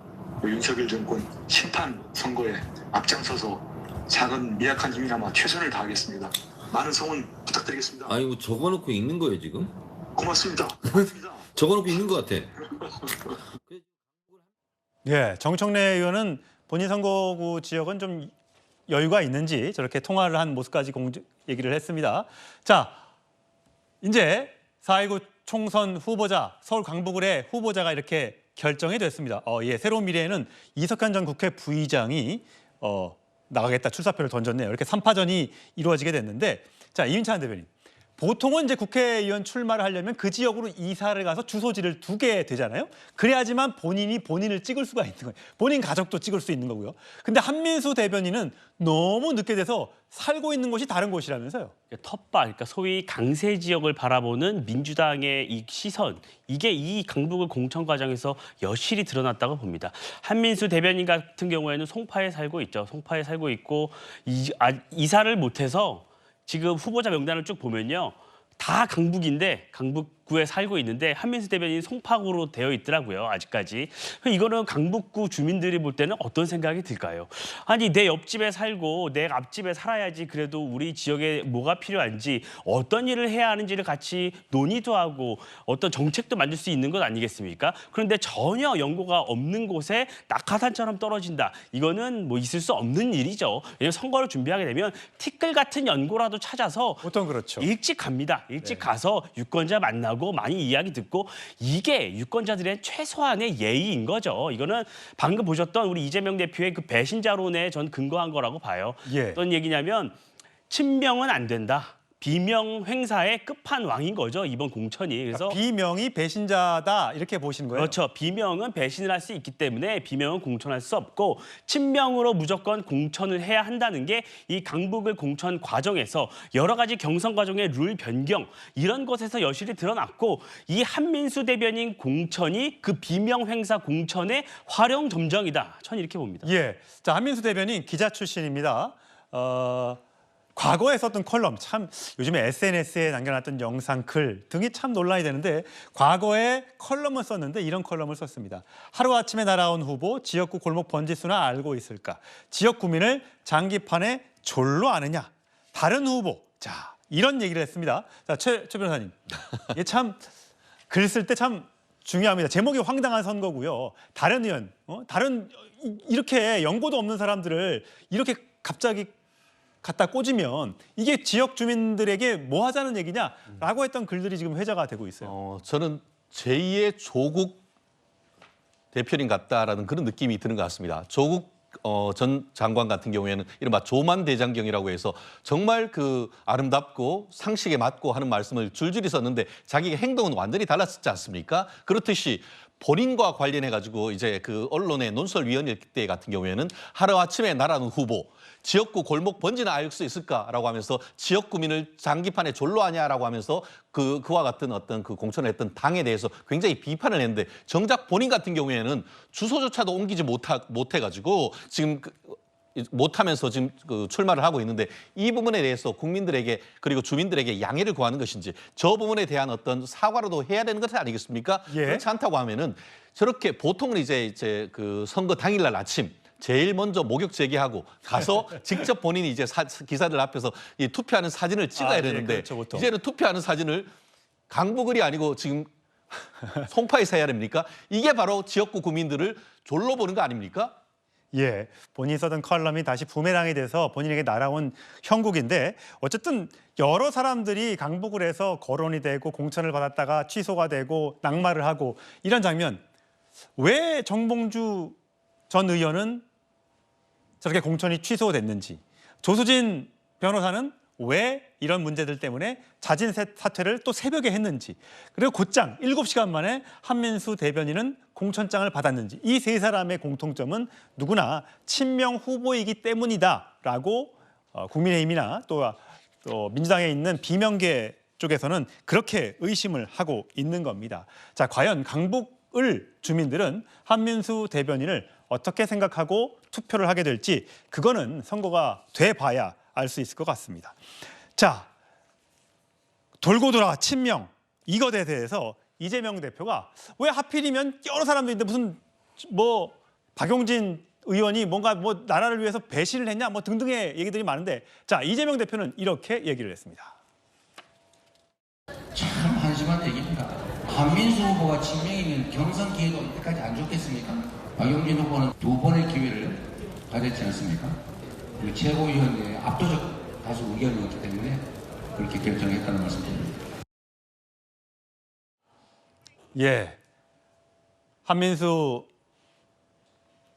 윤석열 정권 심판 선거에 앞장서서 작은 미약한 힘이나마 최선을 다하겠습니다. 많은 성원 부탁드리겠습니다. 아니, 뭐 적어놓고 읽는 거예요, 지금? 고맙습니다. 적어놓고 읽는 것 같아. 예, 정청래 의원은 본인 선거구 지역은 좀 여유가 있는지 저렇게 통화를 한 모습까지 얘기를 했습니다. 자, 이제 4.19 총선 후보자, 서울 강북을의 후보자가 이렇게 결정이 됐습니다. 예, 새로운 미래에는 이석현 전 국회 부의장이 나가겠다 출사표를 던졌네요. 이렇게 3파전이 이루어지게 됐는데, 자, 이윤찬 대변인. 보통은 이제 국회의원 출마를 하려면 그 지역으로 이사를 가서 주소지를 두게 되잖아요. 그래야지만 본인이 본인을 찍을 수가 있는 거예요. 본인 가족도 찍을 수 있는 거고요. 근데 한민수 대변인은 너무 늦게 돼서 살고 있는 곳이 다른 곳이라면서요. 텃밭, 그러니까 소위 강세 지역을 바라보는 민주당의 이 시선, 이게 이 강북을 공천 과정에서 여실히 드러났다고 봅니다. 한민수 대변인 같은 경우에는 송파에 살고 있죠. 송파에 살고 있고 이사를 못해서 지금 후보자 명단을 쭉 보면요. 다 강북인데 강북구에 살고 있는데 한민수 대변인이 송파구로 되어 있더라고요. 아직까지. 이거는 강북구 주민들이 볼 때는 어떤 생각이 들까요? 아니 내 옆집에 살고 내 앞집에 살아야지 그래도 우리 지역에 뭐가 필요한지 어떤 일을 해야 하는지를 같이 논의도 하고 어떤 정책도 만들 수 있는 것 아니겠습니까? 그런데 전혀 연고가 없는 곳에 낙하산처럼 떨어진다. 이거는 뭐 있을 수 없는 일이죠. 왜냐하면 선거를 준비하게 되면 티끌 같은 연고라도 찾아서 보통 그렇죠. 일찍 갑니다. 일찍 가서 유권자 만나고 많이 이야기 듣고 이게 유권자들의 최소한의 예의인 거죠. 이거는 방금 보셨던 우리 이재명 대표의 그 배신자론에 전 근거한 거라고 봐요. 예. 어떤 얘기냐면 친명은 안 된다. 비명 행사의 끝판왕인 거죠, 이번 공천이. 그래서 비명이 배신자다 이렇게 보시는 거예요? 그렇죠. 비명은 배신을 할 수 있기 때문에 비명은 공천할 수 없고 친명으로 무조건 공천을 해야 한다는 게 이 강북을 공천 과정에서 여러 가지 경선 과정의 룰 변경 이런 것에서 여실히 드러났고 이 한민수 대변인 공천이 그 비명 행사 공천의 활용 점정이다. 전 이렇게 봅니다. 예, 자 한민수 대변인 기자 출신입니다. 과거에 썼던 컬럼 참 요즘에 SNS에 남겨놨던 영상, 글 등이 참 논란이 되는데 과거에 컬럼을 썼는데 이런 컬럼을 썼습니다. 하루아침에 날아온 후보, 지역구 골목 번지수나 알고 있을까? 지역 구민을 장기판에 졸로 아느냐? 다른 후보. 자, 이런 얘기를 했습니다. 자, 최 변호사님. 이게 참 글 쓸 때 참 중요합니다. 제목이 황당한 선거고요. 다른 의원, 다른 이렇게 연고도 없는 사람들을 이렇게 갑자기 갖다 꽂으면 이게 지역 주민들에게 뭐 하자는 얘기냐라고 했던 글들이 지금 회자가 되고 있어요. 저는 제2의 조국 대표님 같다라는 그런 느낌이 드는 것 같습니다. 조국 전 장관 같은 경우에는 이른바 조만대장경이라고 해서 정말 그 아름답고 상식에 맞고 하는 말씀을 줄줄이 썼는데 자기의 행동은 완전히 달랐었지 않습니까? 그렇듯이 본인과 관련해 가지고 이제 그 언론의 논설위원회 때 같은 경우에는 하루아침에 날아오는 후보, 지역구 골목 번지는 알 수 있을까라고 하면서 지역구민을 장기판에 졸로 하냐라고 하면서 그와 같은 어떤 그 공천을 했던 당에 대해서 굉장히 비판을 했는데 정작 본인 같은 경우에는 주소조차도 옮기지 못해 가지고 지금 못하면서 지금 출마를 하고 있는데 이 부분에 대해서 국민들에게 그리고 주민들에게 양해를 구하는 것인지 저 부분에 대한 어떤 사과라도 해야 되는 것 아니겠습니까? 예. 그렇지 않다고 하면은 저렇게 보통은 이제 그 선거 당일날 아침 제일 먼저 목욕 제기하고 가서 직접 본인이 이제 기사들 앞에서 이 투표하는 사진을 찍어야 네, 되는데 그렇죠, 보통. 이제는 투표하는 사진을 강북을이 아니고 지금 송파에서 해야 됩니까? 이게 바로 지역구 구민들을 졸로 보는 거 아닙니까? 예, 본인이 쓰던 컬럼이 다시 부메랑이 돼서 본인에게 날아온 형국인데 어쨌든 여러 사람들이 강북을 해서 거론이 되고 공천을 받았다가 취소가 되고 낙마를 하고 이런 장면, 왜 정봉주 전 의원은 저렇게 공천이 취소됐는지, 조수진 변호사는 왜 이런 문제들 때문에 자진 사퇴를 또 새벽에 했는지, 그리고 곧장 7시간 만에 한민수 대변인은 공천장을 받았는지, 이 세 사람의 공통점은 누구나 친명 후보이기 때문이다라고 국민의힘이나 또 민주당에 있는 비명계 쪽에서는 그렇게 의심을 하고 있는 겁니다. 자, 과연 강북을 주민들은 한민수 대변인을 어떻게 생각하고 투표를 하게 될지 그거는 선거가 돼봐야 알 수 있을 것 같습니다. 자, 돌고 돌아 친명 이것에 대해서 이재명 대표가 왜 하필이면 여러 사람도 있는데 무슨 뭐 박용진 의원이 뭔가 뭐 나라를 위해서 배신을 했냐 뭐 등등의 얘기들이 많은데, 자, 이재명 대표는 이렇게 얘기를 했습니다. 참 한심한 얘기입니다. 한민수 후보가 친명이면 경선 기회도 이때까지 안 줬겠습니까? 박용진 후보는 2번의 기회를 가졌지 않습니까? 그리고 최고위원회에 압도적 다수 의견이었기 때문에 그렇게 결정했다는 말씀드립니다. 예, 한민수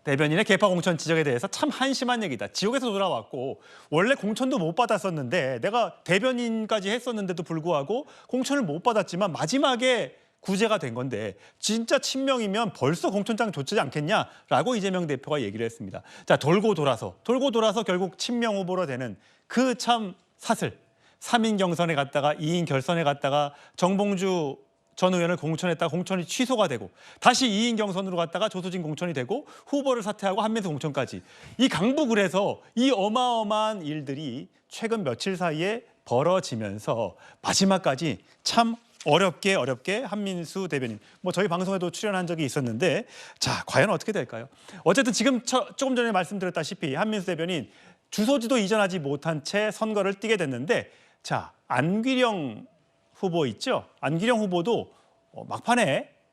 대변인의 개파 공천 지적에 대해서 참 한심한 얘기다. 지역에서 돌아왔고 원래 공천도 못 받았었는데 내가 대변인까지 했었는데도 불구하고 공천을 못 받았지만 마지막에 구제가 된 건데 진짜 친명이면 벌써 공천장 줬지 않겠냐라고 이재명 대표가 얘기를 했습니다. 자, 돌고 돌아서 결국 친명 후보로 되는 그 참 사슬. 3인 경선에 갔다가 2인 결선에 갔다가 정봉주 전 의원을 공천했다가 공천이 취소가 되고 다시 2인 경선으로 갔다가 조수진 공천이 되고 후보를 사퇴하고 한민수 공천까지, 이 강북을 해서 이 어마어마한 일들이 최근 며칠 사이에 벌어지면서 마지막까지 참 어렵게 한민수 대변인, 뭐 저희 방송에도 출연한 적이 있었는데, 자, 과연 어떻게 될까요? 어쨌든 지금 조금 전에 말씀드렸다시피 한민수 대변인 주소지도 이전하지 못한 채 선거를 뛰게 됐는데, 자, 안기령 후보 있죠? 안기령 후보도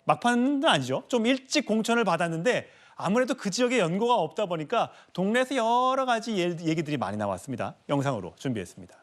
막판은 아니죠. 좀 일찍 공천을 받았는데 아무래도 그 지역에 연고가 없다 보니까 동네에서 여러 가지 얘기들이 많이 나왔습니다. 영상으로 준비했습니다.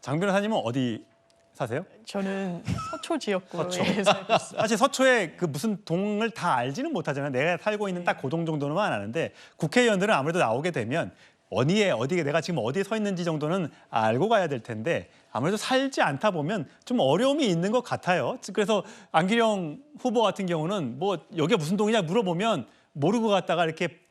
장 변호사님은 어디 사세요? 저는 서초 지역구에 서초. 살고 있어요. 사실 서초에 그 무슨 동을 다 알지는 못하잖아요. 내가 살고 있는 딱 그 동 정도는만 아는데 국회의원들은 아무래도 나오게 되면 어디에 내가 지금 어디에 서 있는지 정도는 알고 가야 될 텐데 아무래도 살지 않다 보면 좀 어려움이 있는 것 같아요. 그래서 안기령 후보 같은 경우는 뭐 여기가 무슨 동이냐 물어보면 모르고 갔다가 이렇게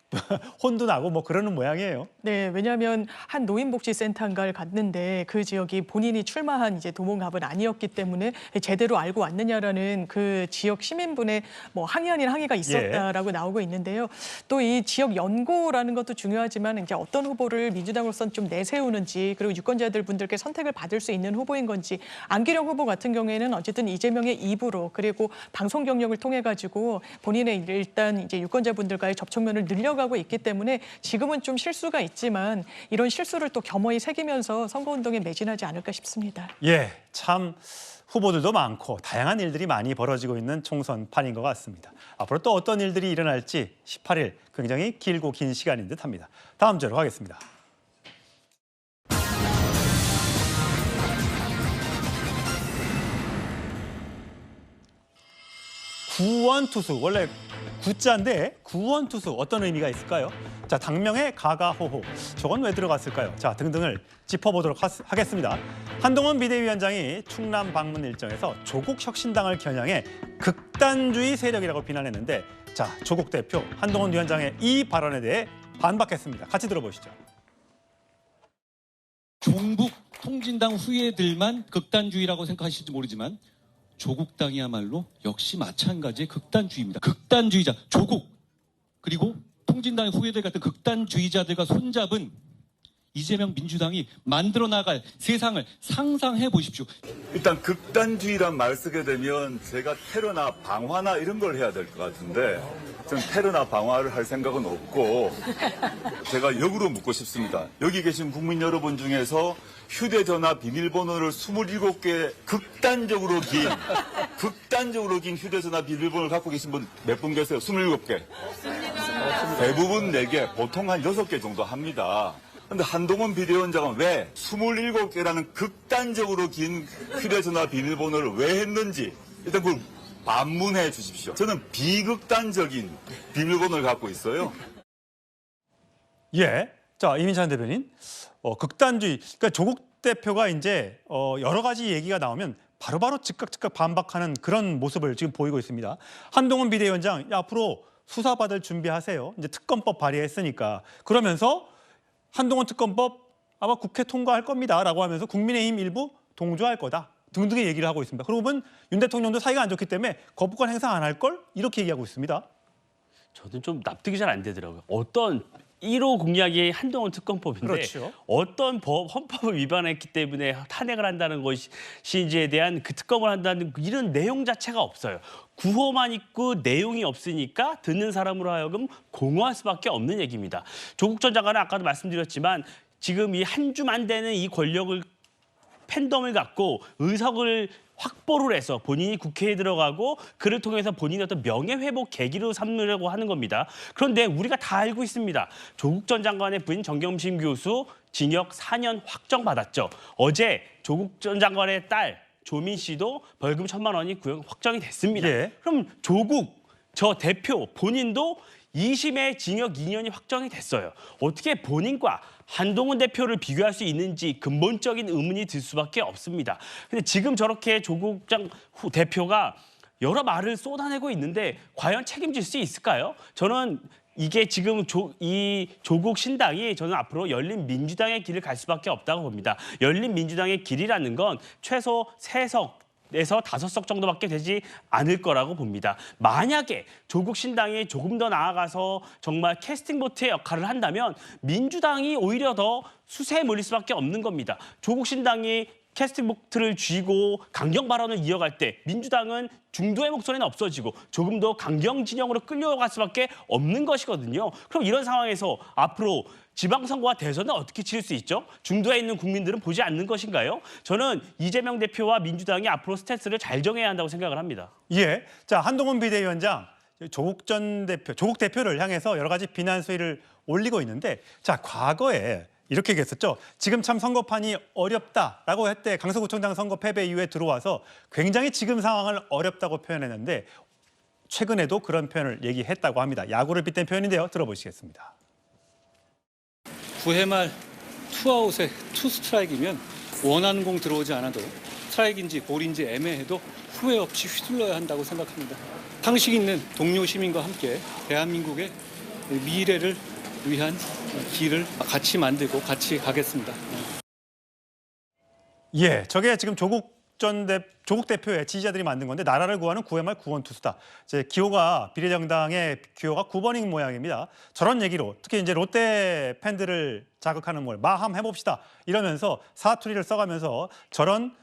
혼도 나고 뭐 그러는 모양이에요. 네, 왜냐하면 한 노인복지센터인가를 갔는데 그 지역이 본인이 출마한 이제 도몽갑은 아니었기 때문에 제대로 알고 왔느냐라는 그 지역 시민분의 뭐 항의 아닌 항의가 있었다라고 나오고 있는데요. 또 이 지역 연고라는 것도 중요하지만 이제 어떤 후보를 민주당으로서는 좀 내세우는지, 그리고 유권자들 분들께 선택을 받을 수 있는 후보인 건지, 안기령 후보 같은 경우에는 어쨌든 이재명의 입으로 그리고 방송 경력을 통해 가지고 본인의 일단 이제 유권자분들과의 접촉면을 늘려가 올라가고 있기 때문에 지금은 좀 실수가 있지만 이런 실수를 또 겸허히 새기면서 선거운동에 매진하지 않을까 싶습니다. 예, 참 후보들도 많고 다양한 일들이 많이 벌어지고 있는 총선판인 것 같습니다. 앞으로 또 어떤 일들이 일어날지 18일 굉장히 길고 긴 시간인 듯합니다. 다음 주로 가겠습니다. 구원투수, 원래 구자인데 구원투수 어떤 의미가 있을까요? 자, 당명의 가가호호, 저건 왜 들어갔을까요? 자, 등등을 짚어보도록 하겠습니다. 한동훈 비대위원장이 충남 방문 일정에서 조국 혁신당을 겨냥해 극단주의 세력이라고 비난했는데, 자, 조국 대표 한동훈 위원장의 이 발언에 대해 반박했습니다. 같이 들어보시죠. 종북 통진당 후예들만 극단주의라고 생각하실지 모르지만 조국 당이야말로 역시 마찬가지의 극단주의입니다. 극단주의자, 조국, 그리고 통진당의 후예들 같은 극단주의자들과 손잡은 이재명 민주당이 만들어 나갈 세상을 상상해 보십시오. 일단 극단주의란 말 쓰게 되면 제가 테러나 방화나 이런 걸 해야 될 것 같은데 전 테러나 방화를 할 생각은 없고 제가 역으로 묻고 싶습니다. 여기 계신 국민 여러분 중에서 휴대전화 비밀번호를 27개 극단적으로 긴 휴대전화 비밀번호를 갖고 계신 분 몇 분 계세요? 27개. 대부분 4개, 보통 한 6개 정도 합니다. 근데 한동훈 비대위원장은 왜 27개라는 극단적으로 긴 휴대전화 비밀번호를 왜 했는지 일단 그걸 반문해 주십시오. 저는 비극단적인 비밀번호를 갖고 있어요. 예, 자, 이민찬 대변인, 극단주의, 그러니까 조국 대표가 이제 여러 가지 얘기가 나오면 바로바로 즉각 반박하는 그런 모습을 지금 보이고 있습니다. 한동훈 비대위원장, 앞으로 수사받을 준비하세요. 이제 특검법 발의했으니까. 그러면서 한동훈 특검법 아마 국회 통과할 겁니다라고 하면서 국민의힘 일부 동조할 거다 등등의 얘기를 하고 있습니다. 그러고 보면 윤 대통령도 사이가 안 좋기 때문에 거부권 행사 안 할 걸 이렇게 얘기하고 있습니다. 저는 좀 납득이 잘 안 되더라고요. 어떤 1호 공약이 한동훈 특검법인데 그렇죠. 어떤 헌법을 위반했기 때문에 탄핵을 한다는 것인지에 대한 그 특검을 한다는 이런 내용 자체가 없어요. 구호만 있고 내용이 없으니까 듣는 사람으로 하여금 공허할 수밖에 없는 얘기입니다. 조국 전 장관은 아까도 말씀드렸지만 지금 이 한 주만 되는 이 권력을 팬덤을 갖고 의석을 확보를 해서 본인이 국회에 들어가고 그를 통해서 본인의 어떤 명예회복 계기로 삼으려고 하는 겁니다. 그런데 우리가 다 알고 있습니다. 조국 전 장관의 부인 정경심 교수 징역 4년 확정받았죠. 어제 조국 전 장관의 딸 조민 씨도 벌금 1,000만 원이 확정이 됐습니다. 예. 그럼 조국 저 대표 본인도 2심의 징역 2년이 확정이 됐어요. 어떻게 본인과 한동훈 대표를 비교할 수 있는지 근본적인 의문이 들 수밖에 없습니다. 근데 지금 저렇게 조국 대표가 여러 말을 쏟아내고 있는데 과연 책임질 수 있을까요? 저는 이게 지금 이 조국 신당이 저는 앞으로 열린민주당의 길을 갈 수밖에 없다고 봅니다. 열린민주당의 길이라는 건 최소 3석 에서 5석 정도밖에 되지 않을 거라고 봅니다. 만약에 조국 신당이 조금 더 나아가서 정말 캐스팅 보트의 역할을 한다면 민주당이 오히려 더 수세에 몰릴 수밖에 없는 겁니다. 조국 신당이 캐스팅 보트를 쥐고 강경 발언을 이어갈 때 민주당은 중도의 목소리는 없어지고 조금 더 강경 진영으로 끌려갈 수밖에 없는 것이거든요. 그럼 이런 상황에서 앞으로 지방선거와 대선은 어떻게 치를 수 있죠? 중도에 있는 국민들은 보지 않는 것인가요? 저는 이재명 대표와 민주당이 앞으로 스탠스를 잘 정해야 한다고 생각을 합니다. 예, 자, 한동훈 비대위원장 조국 대표를 향해서 여러 가지 비난 수위를 올리고 있는데, 자, 과거에 이렇게 얘기했었죠. 지금 참 선거판이 어렵다라고 했대. 강서구청장 선거 패배 이후에 들어와서 굉장히 지금 상황을 어렵다고 표현했는데 최근에도 그런 표현을 얘기했다고 합니다. 야구를 빗댄 표현인데요. 들어보시겠습니다. 9회 말 투아웃에 투 스트라이크이면 원하는 공 들어오지 않아도 스트라이크인지 볼인지 애매해도 후회 없이 휘둘러야 한다고 생각합니다. 상식 있는 동료 시민과 함께 대한민국의 미래를 위한 길을 같이 만들고 같이 가겠습니다. 예, 저게 지금 조국 대표의 지지자들이 만든 건데 나라를 구하는 9회 말 구원투수다. 이제 비례정당의 기호가 9번인 모양입니다. 저런 얘기로 특히 이제 롯데 팬들을 자극하는 걸 마함 해봅시다 이러면서 사투리를 써가면서 저런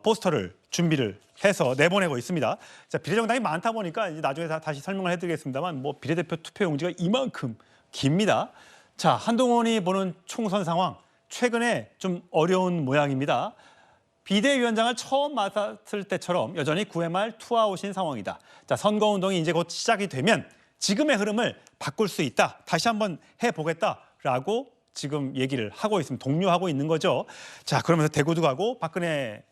포스터를 준비를 해서 내보내고 있습니다. 자, 비례정당이 많다 보니까 이제 나중에 다시 설명을 해드리겠습니다만 비례대표 투표용지가 이만큼 깁니다. 자, 한동훈이 보는 총선 상황 최근에 좀 어려운 모양입니다. 비대위원장을 처음 맡았을 때처럼 여전히 9회 말 투아웃인 상황이다. 자, 선거운동이 이제 곧 시작이 되면 지금의 흐름을 바꿀 수 있다. 다시 한번 해보겠다라고 지금 얘기를 하고 있습니다. 독려하고 있는 거죠. 자, 그러면서 대구도 가고 박근혜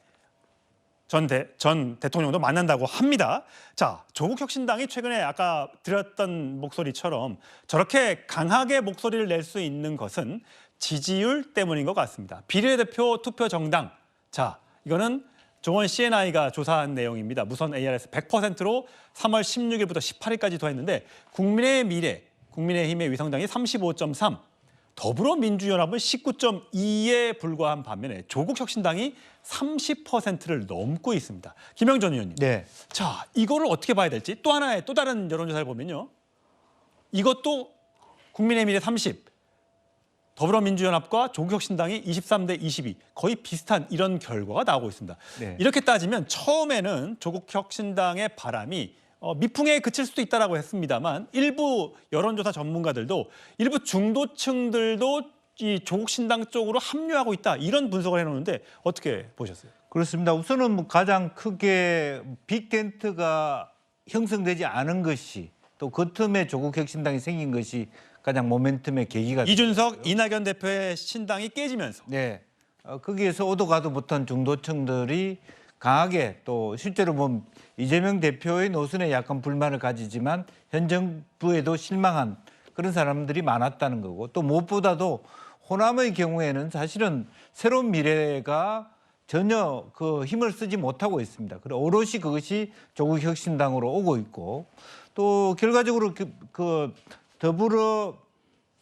전 대통령도 만난다고 합니다. 자, 조국혁신당이 최근에 아까 드렸던 목소리처럼 저렇게 강하게 목소리를 낼 수 있는 것은 지지율 때문인 것 같습니다. 비례대표 투표 정당. 자, 이거는 조원 CNI가 조사한 내용입니다. 무선 ARS 100%로 3월 16일부터 18일까지 더했는데 국민의 미래, 국민의힘의 위성당이 35.3, 더불어민주연합은 19.2에 불과한 반면에 조국혁신당이 30%를 넘고 있습니다. 김영전 의원님. 네. 자, 이거를 어떻게 봐야 될지 또 하나의 또 다른 여론조사를 보면요. 이것도 국민의 미래 30, 더불어민주연합과 조국혁신당이 23대 22, 거의 비슷한 이런 결과가 나오고 있습니다. 네. 이렇게 따지면 처음에는 조국혁신당의 바람이 미풍에 그칠 수도 있다라고 했습니다만 일부 여론조사 전문가들도 일부 중도층들도 이 조국신당 쪽으로 합류하고 있다 이런 분석을 해놓는데 어떻게 보셨어요? 그렇습니다. 우선은 뭐 가장 크게 빅텐트가 형성되지 않은 것이 또 그 틈에 조국혁신당이 생긴 것이 가장 모멘텀의 계기가 이준석, 이낙연 대표의 신당이 깨지면서 네, 거기에서 오도 가도 못한 중도층들이 강하게 또 실제로 보면 이재명 대표의 노선에 약간 불만을 가지지만 현 정부에도 실망한 그런 사람들이 많았다는 거고 또 무엇보다도 호남의 경우에는 사실은 새로운 미래가 전혀 그 힘을 쓰지 못하고 있습니다. 그리고 오롯이 그것이 조국혁신당으로 오고 있고 또 결과적으로 그 더불어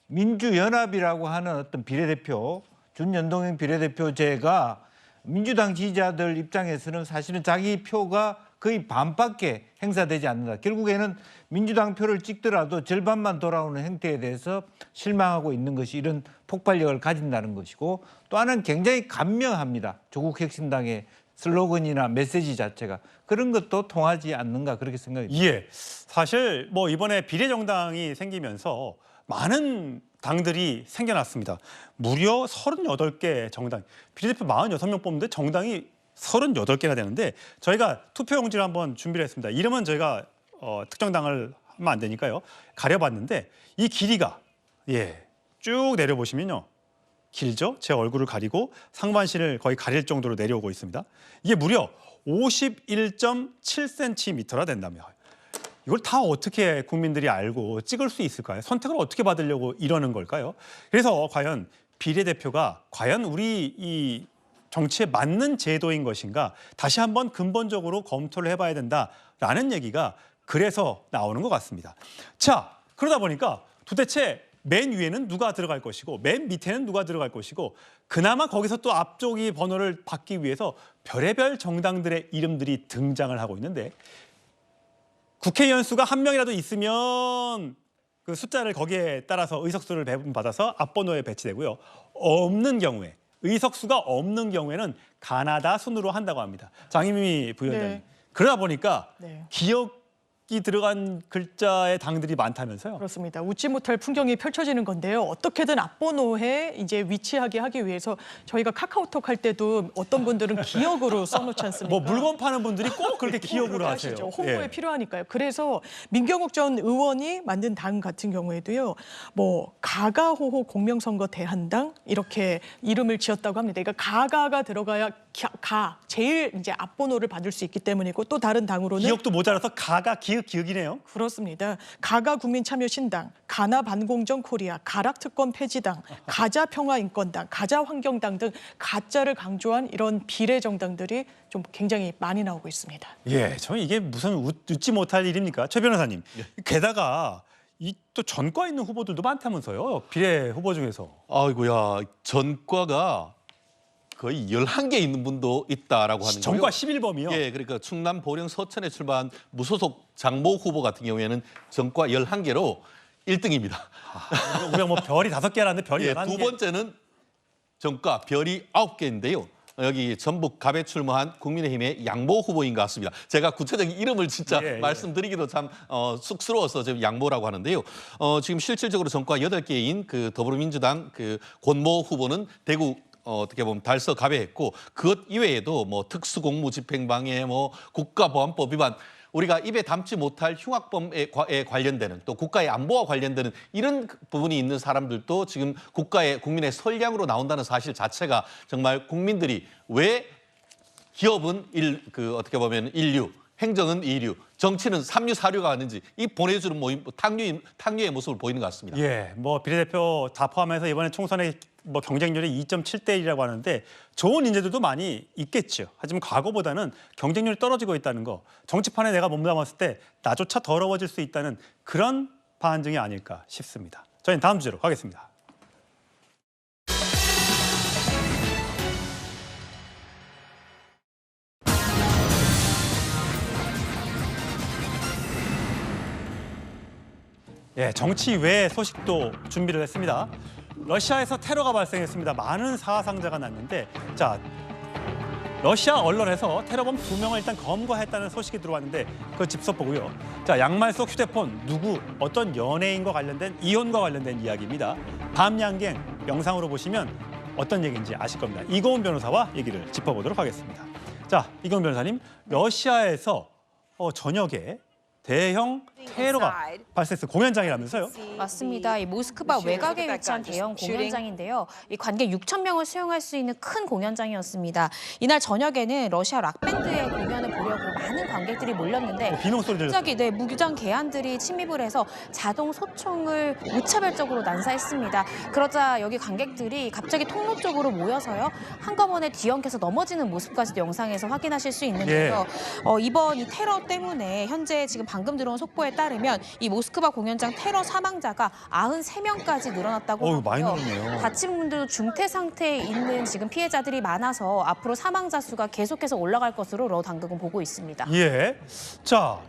민주연합이라고 하는 어떤 비례대표, 준연동형 비례대표제가 민주당 지지자들 입장에서는 사실은 자기 표가 거의 반밖에 행사되지 않는다. 결국에는 민주당 표를 찍더라도 절반만 돌아오는 행태에 대해서 실망하고 있는 것이 이런 폭발력을 가진다는 것이고 또 하나는 굉장히 간명합니다. 조국혁신당의 슬로건이나 메시지 자체가 그런 것도 통하지 않는가 그렇게 생각이 듭니다. 예, 사실 뭐 이번에 비례정당이 생기면서 많은 당들이 생겨났습니다. 무려 38개 정당, 비례대표 46명 뽑는데 정당이 38개나 되는데 저희가 투표용지를 한번 준비를 했습니다. 이름은 저희가 특정 당을 하면 안 되니까요. 가려봤는데 이 길이가 쭉 내려보시면요. 길죠? 제 얼굴을 가리고 상반신을 거의 가릴 정도로 내려오고 있습니다. 이게 무려 51.7cm나 된다며. 이걸 다 어떻게 국민들이 알고 찍을 수 있을까요? 선택을 어떻게 받으려고 이러는 걸까요? 그래서 과연 비례대표가 과연 우리 이 정치에 맞는 제도인 것인가 다시 한번 근본적으로 검토를 해봐야 된다라는 얘기가 그래서 나오는 것 같습니다. 자, 그러다 보니까 도대체 맨 위에는 누가 들어갈 것이고 맨 밑에는 누가 들어갈 것이고 그나마 거기서 또 앞쪽이 번호를 받기 위해서 별의별 정당들의 이름들이 등장을 하고 있는데 국회의원 수가 한 명이라도 있으면 그 숫자를 거기에 따라서 의석수를 배분받아서 앞번호에 배치되고요. 없는 경우에 의석수가 없는 경우에는 가나다 순으로 한다고 합니다. 장희미 부위원장님. 네. 그러다 보니까 네. 기억이 들어간 글자의 당들이 많다면서요? 그렇습니다. 웃지 못할 풍경이 펼쳐지는 건데요. 어떻게든 앞번호에 이제 위치하게 하기 위해서 저희가 카카오톡 할 때도 어떤 분들은 기억으로 써놓지 않습니까? 뭐 물건 파는 분들이 꼭 그렇게 기억으로 하세요. 하시죠. 홍보에 예. 필요하니까요. 그래서 민경욱 전 의원이 만든 당 같은 경우에도요. 뭐 가가호호 공명선거 대한당 이렇게 이름을 지었다고 합니다. 그러니까 가가가 들어가야 제일 이제 앞번호를 받을 수 있기 때문이고 또 다른 당으로는 기억도 모자라서 가가 기억이네요. 그렇습니다. 가가 국민참여신당, 가나 반공정 코리아, 가락특권 폐지당, 가자 평화인권당, 가자 환경당 등 가짜를 강조한 이런 비례 정당들이 좀 굉장히 많이 나오고 있습니다. 예, 저는 이게 무슨 웃지 못할 일입니까? 최 변호사님. 게다가 이 또 전과 있는 후보들도 많다면서요. 비례 후보 중에서. 아이고야, 전과가 거의 11개 있는 분도 있다라고 하는 거예요. 전과 11범이요? 예, 그러니까 충남 보령 서천에 출마한 무소속 장모 후보 같은 경우에는 전과 11개로 1등입니다. 우리가 뭐 별이 5개라는데 별이 예, 11개. 두 번째는 전과 별이 9개인데요. 여기 전북 갑에 출마한 국민의힘의 양보 후보인 것 같습니다. 제가 구체적인 이름을 진짜 말씀드리기도 참 쑥스러워서 지금 양보라고 하는데요. 지금 실질적으로 정과 8개인 그 더불어민주당 그 권모 후보는 대구 어떻게 보면 달서 가배했고 그것 이외에도 뭐 특수공무집행방해, 뭐 국가보안법 위반, 우리가 입에 담지 못할 흉악범에 관련되는 또 국가의 안보와 관련되는 이런 부분이 있는 사람들도 지금 국민의 선량으로 나온다는 사실 자체가 정말 국민들이 왜 기업은 어떻게 보면 인류, 행정은 이류, 정치는 삼류, 사류가 아닌지 이 보내주는 모임 탕류의 모습을 보이는 것 같습니다. 예, 뭐 비례대표 다 포함해서 이번에 총선에 뭐 경쟁률이 2.7대 1이라고 하는데 좋은 인재들도 많이 있겠죠. 하지만 과거보다는 경쟁률이 떨어지고 있다는 거, 정치판에 내가 몸담았을 때 나조차 더러워질 수 있다는 그런 반증이 아닐까 싶습니다. 저희는 다음 주제로 가겠습니다. 예, 정치 외 소식도 준비를 했습니다. 러시아에서 테러가 발생했습니다. 많은 사상자가 났는데, 자, 러시아 언론에서 테러범 2명을 일단 검거했다는 소식이 들어왔는데 그 집서 보고요. 자, 양말 속 휴대폰 누구 어떤 연예인과 관련된 이혼과 관련된 이야기입니다. 밤양갱 영상으로 보시면 어떤 얘기인지 아실 겁니다. 이고은 변호사와 얘기를 짚어보도록 하겠습니다. 자, 이고은 변호사님, 러시아에서 저녁에 대형 테러가 발생했어요. 공연장이라면서요? 맞습니다. 이 모스크바 외곽에 위치한 대형 공연장인데요. 이 관객 6천 명을 수용할 수 있는 큰 공연장이었습니다. 이날 저녁에는 러시아 락밴드의 공연을 보려고 많은 관객들이 몰렸는데 비명 소리 들렸어요. 갑자기 무기장 개안들이 침입을 해서 자동 소총을 무차별적으로 난사했습니다. 그러자 여기 관객들이 갑자기 통로 쪽으로 모여서요. 한꺼번에 뒤엉켜서 넘어지는 모습까지도 영상에서 확인하실 수 있는데요. 이번 이 테러 때문에 현재 지금 방금 들어온 속보에 따르면 이 모스크바 공연장 테러 사망자가 93명까지 늘어났다고 하고요. 많이 늘었네요. 다친 분들도 중태 상태에 있는 지금 피해자들이 많아서 앞으로 사망자 수가 계속해서 올라갈 것으로 러 당국은 보고 있습니다. 예. 자,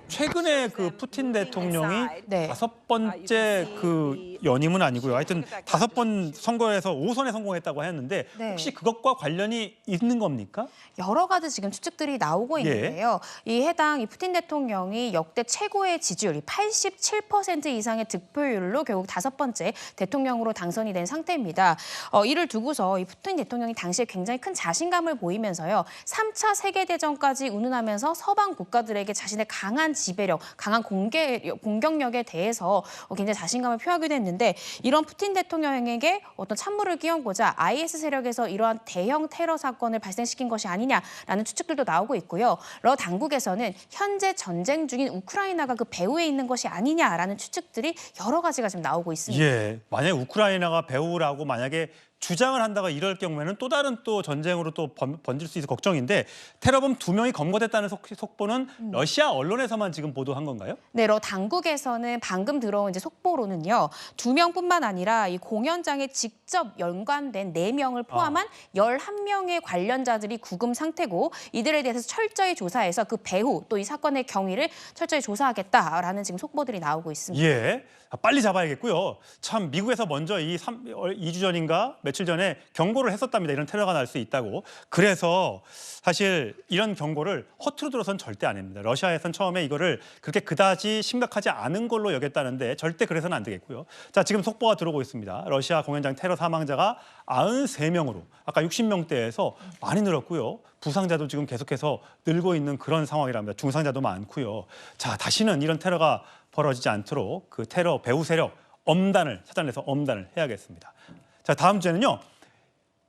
최근에 그 푸틴 대통령이 5번째 그 연임은 아니고요. 하여튼 5번 선거에서 5선에 성공했다고 했는데 혹시 그것과 관련이 있는 겁니까? 여러 가지 지금 추측들이 나오고 있는데요. 이 해당 이 푸틴 대통령이 역대 최고의 지지율이 87% 이상의 득표율로 결국 5번째 대통령으로 당선이 된 상태입니다. 이를 두고서 이 푸틴 대통령이 당시에 굉장히 큰 자신감을 보이면서요. 3차 세계대전까지 운운하면서 서방 국가들에게 자신의 강한 지배력, 강한 공격력에 대해서 굉장히 자신감을 표하기도 했는데 이런 푸틴 대통령에게 어떤 찬물을 끼얹고자 IS 세력에서 이러한 대형 테러 사건을 발생시킨 것이 아니냐라는 추측들도 나오고 있고요. 러 당국에서는 현재 전쟁 중인 우크라이나가 그 배후에 있는 것이 아니냐라는 추측들이 여러 가지가 지금 나오고 있습니다. 예, 만약에 우크라이나가 배후라고 만약에 주장을 한다가 이럴 경우에는 또 다른 또 전쟁으로 또 번질 수 있어 걱정인데 테러범 2명이 검거됐다는 속보는 러시아 언론에서만 지금 보도한 건가요? 네, 러 당국에서는 방금 들어온 이제 속보로는요. 2명뿐만 아니라 이 공연장에 직접 연관된 4명을 포함한 11명의 관련자들이 구금 상태고 이들에 대해서 철저히 조사해서 그 배후 또 이 사건의 경위를 철저히 조사하겠다라는 지금 속보들이 나오고 있습니다. 예. 빨리 잡아야겠고요. 참 미국에서 먼저 2주 전인가 며칠 전에 경고를 했었답니다. 이런 테러가 날 수 있다고. 그래서 사실 이런 경고를 허투루 들어선 절대 안 합니다. 러시아에선 처음에 이거를 그렇게 그다지 심각하지 않은 걸로 여겼다는데 절대 그래서는 안 되겠고요. 자, 지금 속보가 들어오고 있습니다. 러시아 공연장 테러 사망자가 93명으로 아까 60명대에서 많이 늘었고요. 부상자도 지금 계속해서 늘고 있는 그런 상황이랍니다. 중상자도 많고요. 자, 다시는 이런 테러가 벌어지지 않도록 그 테러 배후 세력 엄단을 찾아내서 엄단을 해야겠습니다. 자, 다음 주에는요.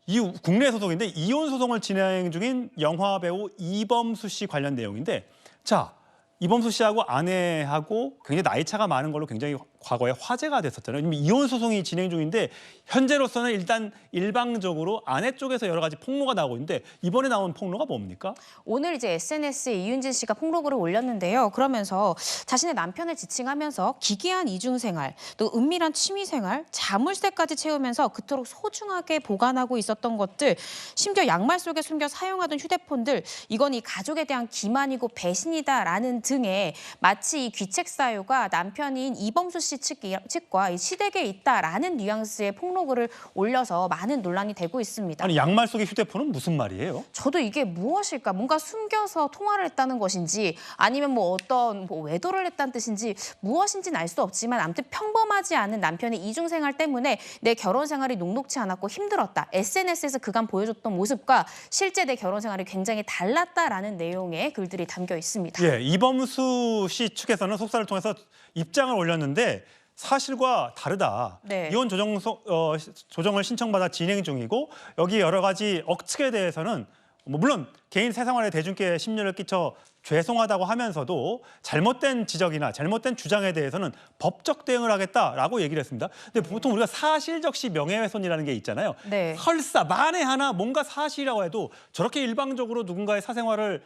이 국내 소송인데 이혼 소송을 진행 중인 영화 배우 이범수 씨 관련 내용인데, 자, 이범수 씨하고 아내하고 굉장히 나이 차가 많은 걸로 굉장히 과거에 화제가 됐었잖아요. 이미 이혼 소송이 진행 중인데 현재로서는 일단 일방적으로 아내 쪽에서 여러 가지 폭로가 나오고 있는데 이번에 나온 폭로가 뭡니까? 오늘 이제 SNS에 이윤진 씨가 폭로글을 올렸는데요. 그러면서 자신의 남편을 지칭하면서 기괴한 이중생활, 또 은밀한 취미생활, 자물쇠까지 채우면서 그토록 소중하게 보관하고 있었던 것들, 심지어 양말 속에 숨겨 사용하던 휴대폰들, 이건 이 가족에 대한 기만이고 배신이다라는 등의 마치 이 귀책 사유가 남편인 이범수 씨 측과 시댁에 있다라는 뉘앙스의 폭로글을 올려서 많은 논란이 되고 있습니다. 아니 양말 속의 휴대폰은 무슨 말이에요? 저도 이게 무엇일까? 뭔가 숨겨서 통화를 했다는 것인지 아니면 뭐 어떤 외도를 했다는 뜻인지 무엇인지는 알 수 없지만 아무튼 평범하지 않은 남편의 이중생활 때문에 내 결혼 생활이 녹록지 않았고 힘들었다. SNS에서 그간 보여줬던 모습과 실제 내 결혼 생활이 굉장히 달랐다라는 내용의 글들이 담겨 있습니다. 예, 이범수 씨 측에서는 속사를 통해서 입장을 올렸는데 사실과 다르다. 네. 이혼 조정을 신청받아 진행 중이고 여기 여러 가지 억측에 대해서는 물론 개인 사생활에 대중께 심려를 끼쳐 죄송하다고 하면서도 잘못된 지적이나 잘못된 주장에 대해서는 법적 대응을 하겠다라고 얘기를 했습니다. 근데 보통 우리가 사실적시 명예훼손이라는 게 있잖아요. 네. 설사 만에 하나 뭔가 사실이라고 해도 저렇게 일방적으로 누군가의 사생활을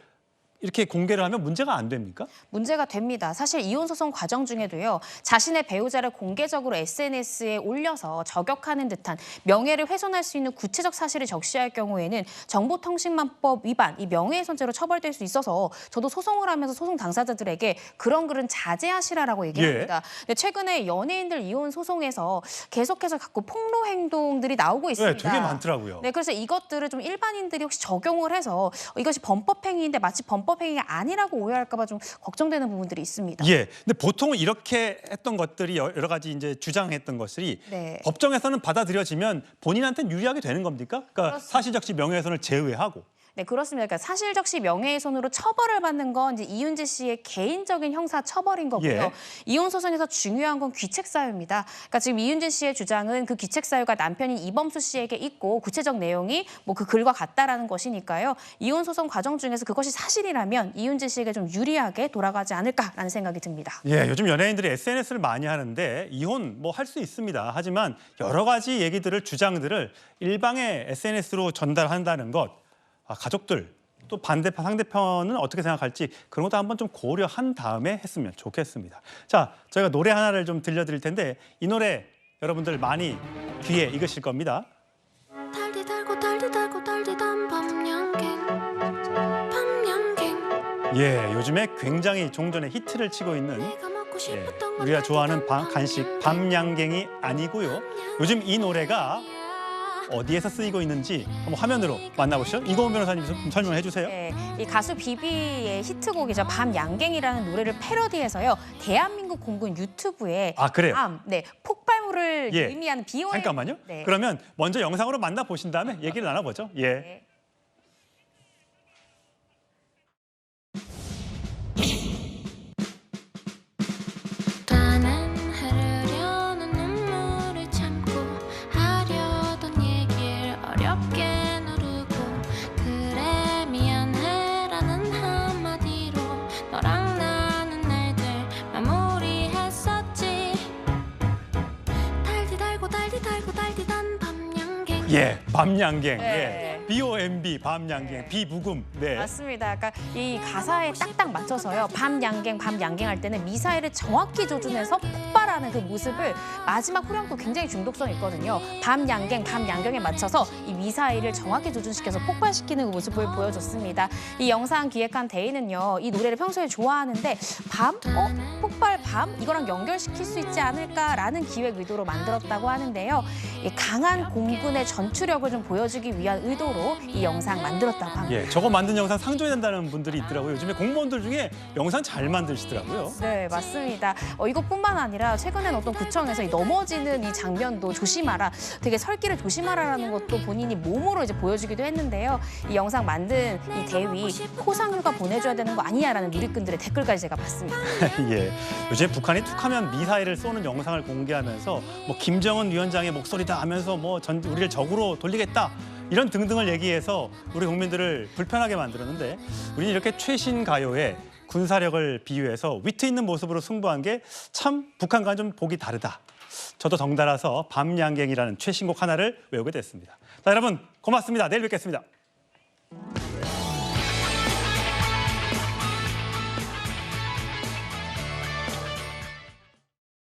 이렇게 공개를 하면 문제가 안 됩니까? 문제가 됩니다. 사실 이혼 소송 과정 중에도요. 자신의 배우자를 공개적으로 SNS에 올려서 저격하는 듯한 명예를 훼손할 수 있는 구체적 사실을 적시할 경우에는 정보통신망법 위반, 이 명예훼손죄로 처벌될 수 있어서 저도 소송을 하면서 소송 당사자들에게 그런 글은 자제하시라라고 얘기합니다. 근데 최근에 연예인들 이혼 소송에서 계속해서 자꾸 폭로 행동들이 나오고 있습니다. 네, 되게 많더라고요. 네, 그래서 이것들을 좀 일반인들이 혹시 적용을 해서 이것이 범법행위인데 마치 범법행위가 아니라고 오해할까 봐 좀 걱정되는 부분들이 있습니다. 예. 근데 보통은 이렇게 했던 것들이 여러 가지 이제 주장했던 것들이 네. 법정에서는 받아들여지면 본인한테는 유리하게 되는 겁니까? 그러니까 사실적시 명예훼손을 제외하고. 네, 그렇습니다. 그러니까 사실적시 명예훼손으로 처벌을 받는 건 이제 이윤재 씨의 개인적인 형사 처벌인 거고요. 예. 이혼 소송에서 중요한 건 귀책 사유입니다. 그러니까 지금 이윤재 씨의 주장은 그 귀책 사유가 남편인 이범수 씨에게 있고 구체적 내용이 뭐 그 글과 같다라는 것이니까요. 이혼 소송 과정 중에서 그것이 사실이라면 이윤재 씨에게 좀 유리하게 돌아가지 않을까라는 생각이 듭니다. 예, 요즘 연예인들이 SNS를 많이 하는데 이혼 뭐 할 수 있습니다. 하지만 여러 가지 얘기들을 주장들을 일방의 SNS로 전달한다는 것. 가족들 또 반대편 상대편은 어떻게 생각할지 그런 것도 한번 좀 고려한 다음에 했으면 좋겠습니다. 자, 저희가 노래 하나를 좀 들려드릴 텐데 이 노래 여러분들 많이 귀에 익으실 겁니다. 달디 달고 달디 달고 달디단 밤양갱 밤양갱 예, 요즘에 굉장히 종전의 히트를 치고 있는 우리가 좋아하는 간식 밤양갱이 아니고요. 요즘 이 노래가 어디에서 쓰이고 있는지 한번 화면으로 만나보시죠. 이고은 변호사님 좀 설명해 주세요. 네, 이 가수 비비의 히트곡이죠. 밤양갱이라는 노래를 패러디해서요. 대한민국 공군 유튜브에 그래요? 폭발물을 예. 의미하는 BOM. 잠깐만요. 네. 그러면 먼저 영상으로 만나보신 다음에 얘기를 나눠보죠. 예. 네. 예, 밤양갱. 네. 예. BOMB, 밤양갱, 비무금. 네. 맞습니다. 약간 이 가사에 딱딱 맞춰서요. 밤양갱 할 때는 미사일을 정확히 조준해서 폭발하는 그 모습을 마지막 후렴도 굉장히 중독성 있거든요. 밤양갱에 맞춰서 이 미사일을 정확히 조준시켜서 폭발시키는 그 모습을 보여줬습니다. 이 영상 기획한 대인은요. 이 노래를 평소에 좋아하는데 폭발 밤? 이거랑 연결시킬 수 있지 않을까라는 기획 의도로 만들었다고 하는데요. 이 강한 공군의 전투력을 좀 보여주기 위한 의도로 이 영상 만들었다고 합니다. 예, 저거 만든 영상 상조해야 된다는 분들이 있더라고요. 요즘에 공무원들 중에 영상 잘 만드시더라고요. 네, 맞습니다. 이것뿐만 아니라 최근엔 어떤 구청에서 이 넘어지는 이 장면도 조심하라, 되게 설기를 조심하라라는 것도 본인이 몸으로 이제 보여주기도 했는데요. 이 영상 만든 이 대위 포상휴가 보내줘야 되는 거 아니냐라는 누리꾼들의 댓글까지 제가 봤습니다. 예, 요즘 북한이 툭하면 미사일을 쏘는 영상을 공개하면서 뭐 김정은 위원장의 목소리다 하면서 뭐 우리를 적으로 돌리겠다. 이런 등등을 얘기해서 우리 국민들을 불편하게 만들었는데 우리는 이렇게 최신 가요에 군사력을 비유해서 위트 있는 모습으로 승부한 게 참 북한과는 좀 보기 다르다. 저도 덩달아서 밤양갱이라는 최신곡 하나를 외우게 됐습니다. 자, 여러분 고맙습니다. 내일 뵙겠습니다.